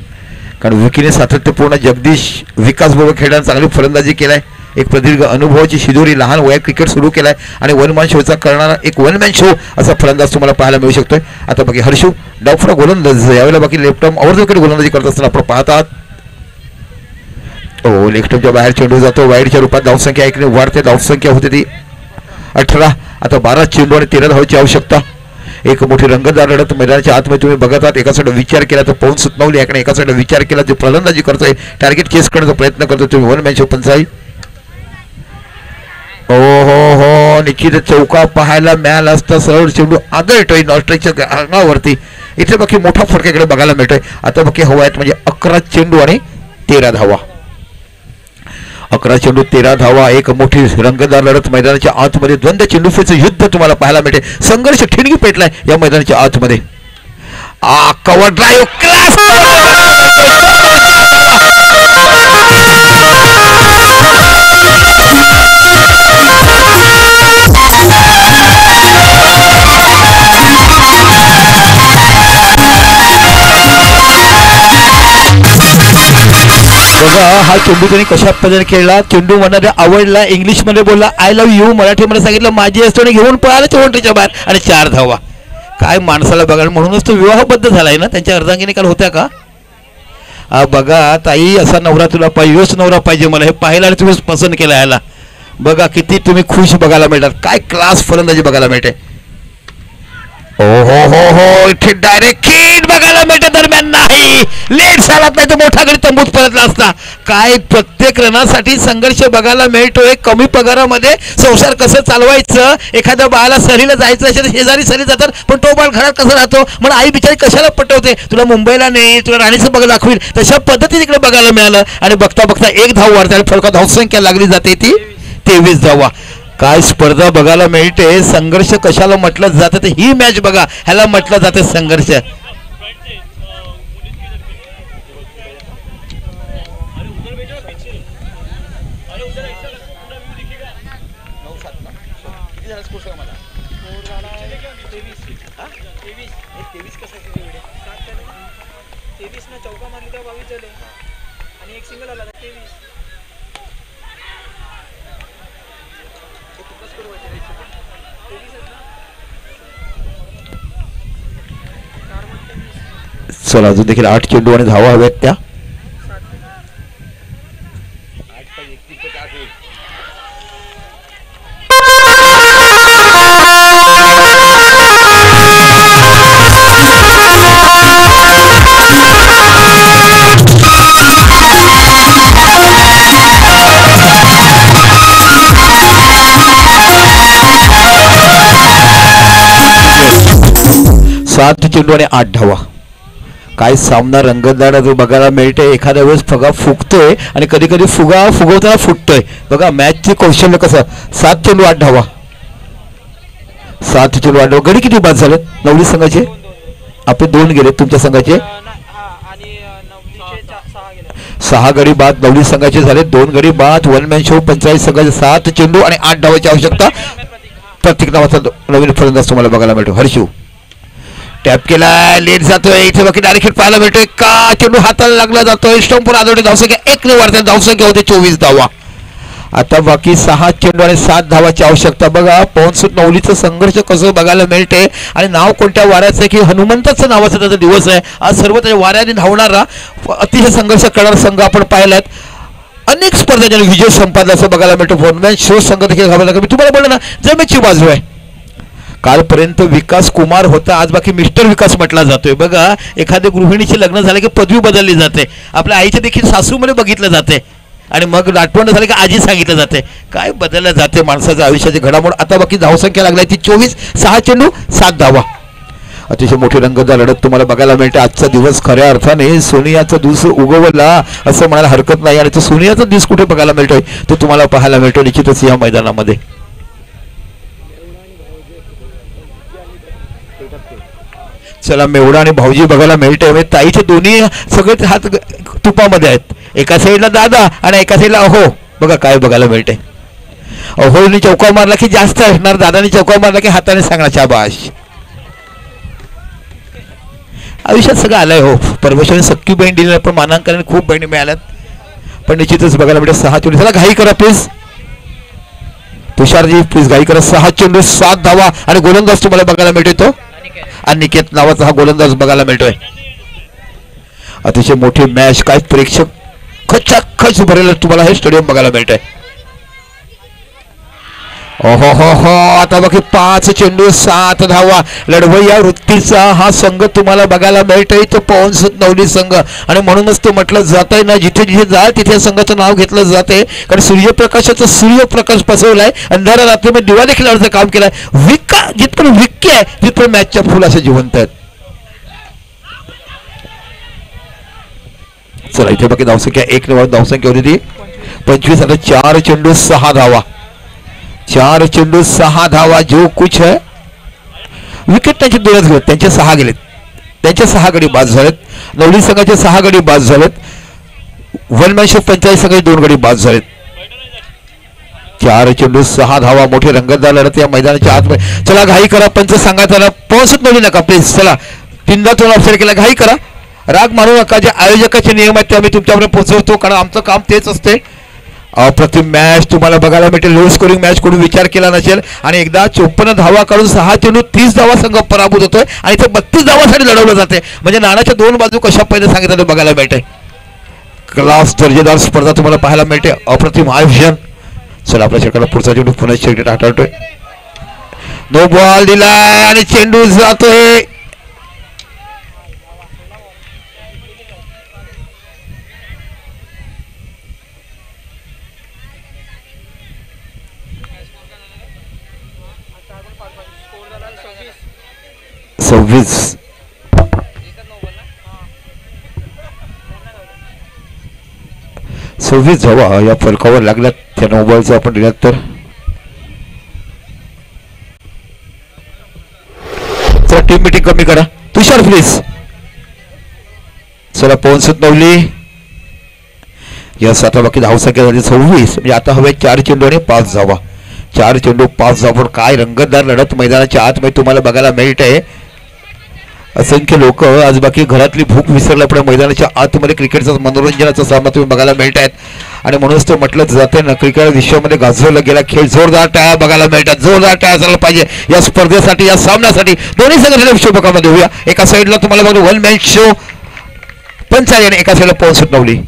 कारण विकीने सातत्यपूर्ण जगदीश विकास बरोबर खेळताना चांगली फलंदाजी केलाय. एक प्रदीर्घ अनुभवाची शिदोरी, लहान वयात क्रिकेट सुरू केलाय आणि वन मॅन शोचा करणारा एक वन मॅन शो असा फलंदाज तुम्हाला पाहायला मिळू शकतोय. आता बाकी हर्षू डावफुरा गोलंदाज, यावेळेला बाकी लेफ्ट आर्म अवरदकडे गोलंदाजी करत असताना आपण पाहतात. हो, लेफ्ट आर्मच्या बाहेर चेंडू जातो. वाईडच्या रूपात धावसंख्या 1 वाढते. धावसंख्या होते ती 18. आता 12 चेंडू आणि 13 धावांची आवश्यकता. एक मोठी रंगतदार लढत मैदानाच्या आतमध्ये तुम्ही बघत आहात. एका साईडला विचार केला तर पवन सुतनवली, एका साईडला विचार केला जो फलंदाजी करतोय, टार्गेट चेस करण्याचा प्रयत्न करतोय तुम्ही वन मॅन शो पंचाई. हो हो हो, निश्चित चौका पाहायला मिळाला असता. सरळ चेंडू आदळतोय नॉस्ट्राईकच्या अंगावरती. इथे बाकी मोठा फटकेकडे बघायला मिळतोय. आता बाकी हवा आहेत म्हणजे 11 चेंडू आणि 13 धावा. 11 चेंडू 13 धावा. एक मोठी रंगतदार लढत मैदानाच्या आतमध्ये. द्वंद्व चेंडूफेचं युद्ध तुम्हाला पाहायला मिळते. संघर्ष ठिणगी पेटलाय या मैदानाच्या आतमध्ये. Cover drive class. बघा हा चेंडू त्यांनी कशा पद्धतीने खेळला. चेंडू मनाला आवडला, इंग्लिशमध्ये बोलला आय लव्ह यू, मराठीमध्ये सांगितलं माझी असतो आणि घेऊन पळाला चौंटीच्या बाहेर आणि 4 धावा. काय माणसाला बघायला, म्हणूनच तो विवाहबद्ध झालाय ना. त्यांच्या अर्धांगिनी काल होत्या का. बघा ताई, असा नवरा तुला पाहिजे, योच नवरा पाहिजे मला, हे पाहिला आणि तुम्ही पसंत केला याला. बघा किती तुम्ही खुश बघायला मिळतात. काय क्लास फलंदाजी बघायला मिळते. हो हो हो हो, इथे डायरेक्ट हिट बघायला मिळते. दरम्यान नाही, लेट झालात नाही तर मोठा गडी तंबूत परतला असता. काय प्रत्येक रनासाठी संघर्ष बघायला मिळतोय. कमी पगारामध्ये संसार कसं चालवायचं, एखाद्या बाळाला सहलीला जायचं असेल शेजारी सहली जातात, पण तो बाळ घरात कसं राहतो, म्हणून आई बिचारी कशाला पटवते, तुला मुंबईला नाही तुला राणीचं बघ दाखवील, तशा पद्धतीने इकडे बघायला मिळालं. आणि बघता बघता 1 धाव वाढते आणि फलकात धावसंख्या लागली जाते ती 23 धावा. काय स्पर्धा बघायला मिळते. संघर्ष कशाला म्हटलं जातं तर ही मॅच बघा, ह्याला म्हटलं जातं संघर्ष. चला अजून देखील 8 चेंडू आणि धावा हव्यात त्या. सात चेंडू आणि 8 धावा. काय सामना रंगतदार जो बघायला मिळते. एखाद्या वेळेस फुगा फुगतोय आणि कधी कधी फुगा फुगवताना फुटतोय. बघा मॅचचे कौशल्य कसं. 7 चेंडू 8 धावा. 7 चेंडू 8 धावा. गडी किती बाद झालेत नवली संघाचे. आपले 2 गेलेत तुमच्या संघाचे. 6 गडी बाद नवली संघाचे झाले. 2 गडी बाद. वन मॅन शो पंचायत संघाचे. 7 चेंडू आणि 8 धावाची आवश्यकता. प्रत्येक नावाचा नवीन फलंदाज तुम्हाला बघायला मिळतो. हर्षू टॅप केला. लेट जातोय इथे बाकी डायरेक्ट पाहायला मिळतोय का. चेंडू हाताला लागला जातोय. स्टंपवर आदळते. धावसंख्या 1 ने वाढते. धावसंख्या होते 24 धावा. आता बाकी 6 चेंडू आणि 7 धावाची आवश्यकता. बघा पवनसूत नवलीचं संघर्ष कसं बघायला मिळते. आणि नाव कोणत्या वाऱ्याचं आहे की हनुमंताचं नावाचा त्याचा दिवस आहे आज. सर्व त्याच्या वाऱ्याने धावणारा अतिशय संघर्ष करणारा संघ आपण पाहिलात. अनेक स्पर्धा विजय संपादला असं बघायला मिळतो. फोनमॅन शो संघ देखील घालायला. मी तुम्हाला बोललो ना जमेची बाजू आहे. कालपर्यंत विकास कुमार होता. आज बाकी मिस्टर विकास म्हटला जातोय. बघा एखाद्या गृहिणीचे लग्न झाले की पदवी बदलली जाते. आपल्या आईच्या देखील सासूमध्ये बघितलं जाते आणि मग नाटवंड झाले की आजी सांगितलं जाते. काय बदललं जाते माणसाच्या आयुष्याची घडामोड. आता बाकी धावसंख्या लागली ती 24. 6 चेंडू 7 धावा. अतिशय मोठी रंगतदार लढत तुम्हाला बघायला मिळते. आजचा दिवस खऱ्या अर्थाने सोनियाचा दिवस उगवला असं म्हणायला हरकत नाही. आणि तो सोनियाचा दिवस कुठे बघायला मिळतोय तो तुम्हाला पाहायला मिळतो निश्चितच या मैदानामध्ये. चला मेवडा आणि भाऊजी बघायला मिळते. ताईचे दोन्ही सगळे हात तुपामध्ये आहेत. एका साईडला दादा आणि एका साईडला अहो. बघा काय बघायला मिळते. अहोनी चौका मारला की जास्त असणार. दादाने चौका मारला की हाताने सांगणार शाबाश. आयुष्यात सगळं आलंय हो. परमेश्वराने सख्खी बहीण दिली पण मानांकनाने खूप बहिणी मिळाल्यात. पण निश्चितच बघायला मिळते 6 चेंडू. चला घाई करा प्लीज. तुषारजी प्लीज घाई करा. 6 चेंडू 7 धावा आणि गोलंदाज तुम्हाला बघायला मिळतो तो अनिकेत नावाचा हा गोलंदाज बघायला मिळतोय. अतिशय मोठी मॅच. काय प्रेक्षक खचाखच भरलेलं तुम्हाला हे स्टेडियम बघायला मिळतंय. ओहो हो हो. आता बाकी 5 चेंडू 7 धावा. लढवय्या वृत्तीचा हा संघ तुम्हाला बघायला मिळतोय तो पवनसूत नवली संघ. आणि म्हणूनच ते म्हटलं जात आहे ना जिथे जिथे जाल तिथे संघाचं नाव घेतलं जाते. कारण सूर्यप्रकाशाचा सूर्यप्रकाश पसरवलाय. अंधारा रात्रीमध्ये दिवा देखील अर्ज काम केलाय. विका जिथपर्यंत विक्की आहे तिथपर्यंत मॅचच्या फुल असे जिवंत आहेत. चला इथे बाकी धावसंख्या 1 ने धावसंख्या होती ती 25. आता 4 चेंडू 6 धावा. 4 चेंडू 6 धावा. जो कुछ है विकेट त्यांचे 2च गेलेत. त्यांचे 6 गेलेत. त्यांचे 6 गडी बाद झालेत. नवली संघाचे 6 गडी बाद झालेत. वन मॅन शो पंचायत संघाचे 2 गडी बाद झालेत. 4 चेंडू 6 धावा. मोठी रंगतदार लढत या मैदानाच्या आतमध्ये. चला घाई करा. पंच सांगा त्याला पोहोचत नवली नका प्लीज. चला 3दा तो ऑफसाईड केला. घाई करा. राग मानू नका. जे आयोजकाचे नियम आहेत ते आम्ही तुमच्यापर्यंत पोहोचवतो कारण आमचं काम तेच असते. अप्रतिम मॅच तुम्हाला बघायला मिळेल. लो स्कोरिंग मॅच कोणी विचार केला नसेल. आणि एकदा 54 धावा काढून 6 चेंडू 30 धावा संघ पराभूत होतोय. आणि इथे 32 धावासाठी लढवलं जाते. म्हणजे नाण्याच्या 2 बाजू कशा पहिले सांगितलं बघायला मिळते. क्लास दर्जेदार स्पर्धा तुम्हाला पाहायला मिळते. अप्रतिम आयोजन. चला आपल्या षटकाला पुढचा चेंडू पुन्हा षटक हाताळतोय. नो बॉल दिलाय आणि चेंडू जातोय. सव्वीस धावा या फलकावर लागल्यात त्या 9 बॉलचा आपण दिल्यात तर. चला टीम मीटिंग कमी करा. तुषार प्लीज. चला पवनसूत नवली यस. आता बाकी धावसंख्या झाली 26. म्हणजे आता हवे 4 चेंडू आणि 5 धावा. 4 चेंडू 5 धावा. काय रंगतदार लढत मैदानाच्या आतमध्ये तुम्हाला बघायला मिळत आहे. असंख्य लोक आज बाकी घरातली भूक विसरल्यामुळे मैदानाच्या आतमध्ये क्रिकेटचा मनोरंजनाचा सामना तुम्ही बघायला मिळत आहेत. आणि म्हणूनच तो म्हटलं जाते ना, क्रिकेट विश्वामध्ये गाजवला गेला खेळ. जोरदार टाळ्या बघायला मिळतात. जोरदार टाळ्या झाला पाहिजे या स्पर्धेसाठी, या सामन्यासाठी. दोन्ही संघटना शुभकामना देऊया. एका साईडला तुम्हाला बघा वन मॅन शो पंचाळी आणि एका साईडला पवन सुटनवली.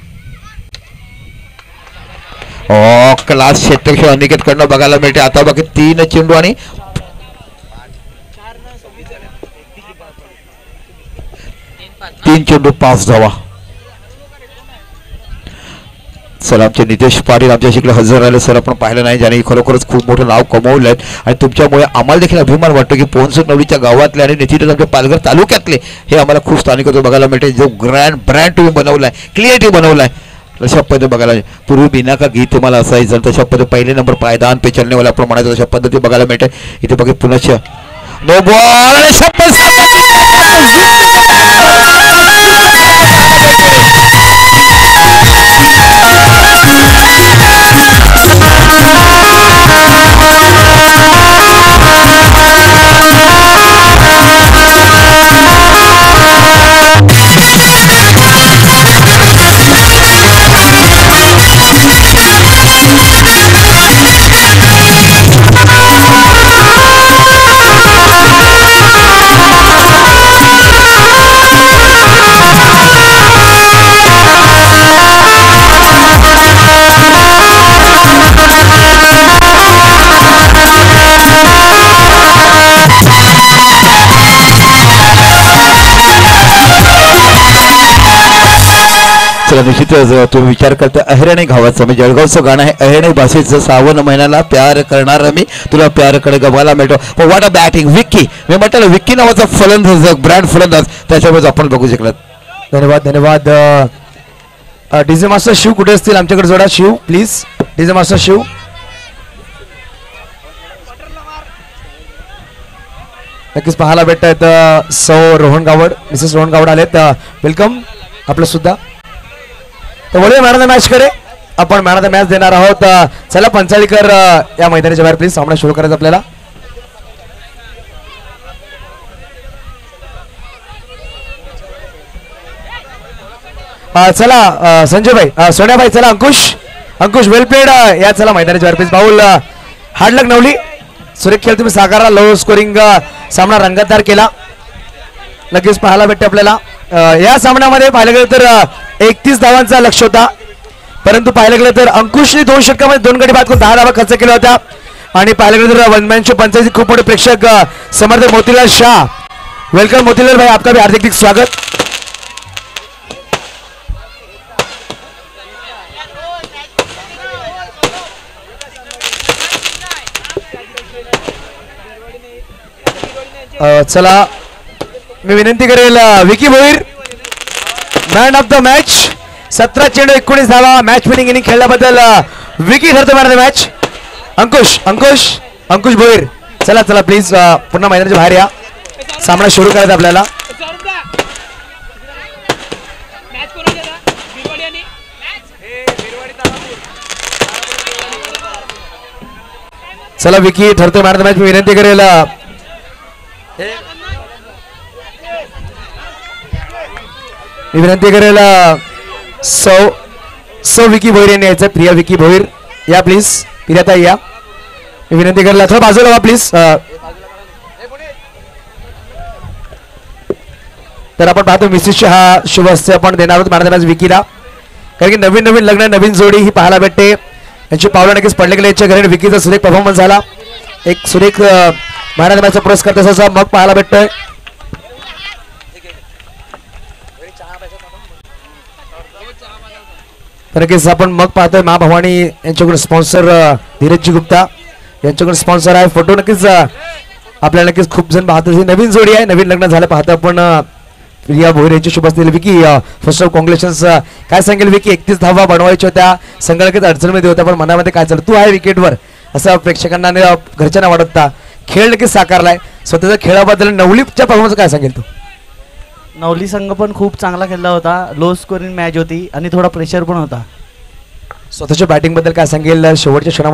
क्लास क्षेत्रक्षण अनिकेत कडनं बघायला मिळते. आता बाकी 3 चेंडू आणि 3 चेंडू 5 धावा. सर आमचे नितेश पाटील आमच्या शिकडे हजर राहिले. सर आपण पाहिलं नाही, ज्याने खरोखरच खूप मोठं नाव कमवलं आहे. आणि तुमच्यामुळे आम्हाला देखील अभिमान वाटतो की पोहनसूर नवलीच्या गावातले आणि निश्चितच आमच्या पालघर तालुक्यातले हे आम्हाला खूप स्थानिक बघायला मिळते. जो ब्रँड तुम्ही बनवला आहे, क्लिअरिटी बनवला आहे, तशा पद्धती बघायला. पूर्वी बिना का गीत तुम्हाला असायचं, तशा पद्धती पहिले नंबर पायदान पे चलने वाला आपण म्हणायचं, तशा पद्धती बघायला मिळते. इथे बघा पुनश्च नो बॉल. निश्चितच तुम्ही विचार करता अहिराणी गावाचं, म्हणजे जळगावचं गाणं आहे. अहिराणी भाषेचं 6 महिन्याला प्यार करणार मी तुला प्यार कडे गवायला मिळतो. पण व्हॉट अ बॅटिंग. विक्की, मी म्हटलं विक्की नावाचा फलंदाज, ब्रँड फलंदाज, त्याच्यामुळे आपण बघू शकलात. धन्यवाद धन्यवाद. डीजे मास्टर शिव कुठे असतील आमच्याकडे जोडा. Shiv please, DJ master Shiv. नक्कीच पाहायला भेटत आहेत सौ रोहन गावड, मिसेस रोहन गावड आलेत. वेलकम आपलं सुद्धा. तर वळूया मॅन ऑफ द मॅच कडे. आपण मॅन ऑफ द मॅच देणार आहोत. चला पंचाळीकर या मैदानाच्या बाहेर प्लीज. सामना सुरू करायचा आपल्याला. चला संजय भाई, सोन्या भाई, चला अंकुश वेल प्लेड या. चला मैदानाच्या बाहेर प्लीज. बाहुल हार्ड लक नवली. सुरेख खेळ तुम्ही साकारला. लो स्कोरिंग सामना रंगतदार केला. नक्कीच पाहायला भेटते आपल्याला. या सामन्यामध्ये पाहिलं गेलं तर 31 धावांचा लक्ष्य होता, परंतु पाहिलं गेलं तर अंकुशने 2 षटकामध्ये 2 गडी बाद करून 10 धावा खर्च केल्या होत्या. आणि पाहिलं गेलं तर वन मॅन शो पंचायत खूप मोठे प्रेक्षक समर्थक मोतीलाल शाह. वेलकम मोतीलाल भाई, आपका भी हार्दिक स्वागत. चला मी विनंती करेल Vicky Bhoir man of the match. 17 चेंडू 19 धावा. मॅच विनिंग इनिंग खेळल्याबद्दल विकी ठरतो मॅन ऑफ द मॅच. अंकुश भोईर, चला प्लीज पुन्हा मैदानाच्या बाहेर या. सामना सुरू करायचा आपल्याला. चला विकी ठरतो मॅन ऑफ द मॅच. मी विनंती करेल सौ विकी भोईर यांनी यायचं. प्रिया विकी भोईर या प्लीज. प्रियाताई या. मी विनंती करेल थोडं बाजूला व्हा प्लीज. तर आपण पाहतो मिसेसची हा शुभ हस्ते आपण देणार आहोत महाराज विकीला. कारण की नवीन लग्न, नवीन जोडी ही पाहायला भेटते. यांची पावलं नक्कीच पडले गेले. याच्या घरी विकीचा सुरेख परफॉर्मन्स झाला. एक सुरेख महाराज मॅचचा पुरस्कार तसा मग पाहायला भेटतोय. तर नक्कीच आपण मग पाहतोय मा भवानी यांच्याकडून स्पॉन्सर धीरजजी गुप्ता यांच्याकडून स्पॉन्सर आहे. फोटो नक्कीच आपल्याला नक्कीच खूप जण पाहतो. ही नवीन जोडी आहे, नवीन लग्न झालं पाहतो आपण. प्रिया भोईर यांची शुभ असतील. Vicky first of congratulations. काय सांगेल विकी, 31 धावा बनवायच्या होत्या. संघ नक्कीच अडचणीमध्ये होता, पण मनामध्ये काय चाललं तू आहे विकेटवर असं प्रेक्षकांना घरच्यांना वाटतं. खेळ नक्कीच साकारलाय. स्वतःच्या खेळाबद्दल नवलीच्या परफॉर्मन्स काय सांगेल तू. नवली संघ पण खूप चांगला खेळला होता. लो स्कोरिंग मॅच होती आणि थोडा प्रेशर पण होता. स्वतःच्या बॅटिंग बद्दल काय सांगेल शेवटच्या क्षणामध्ये.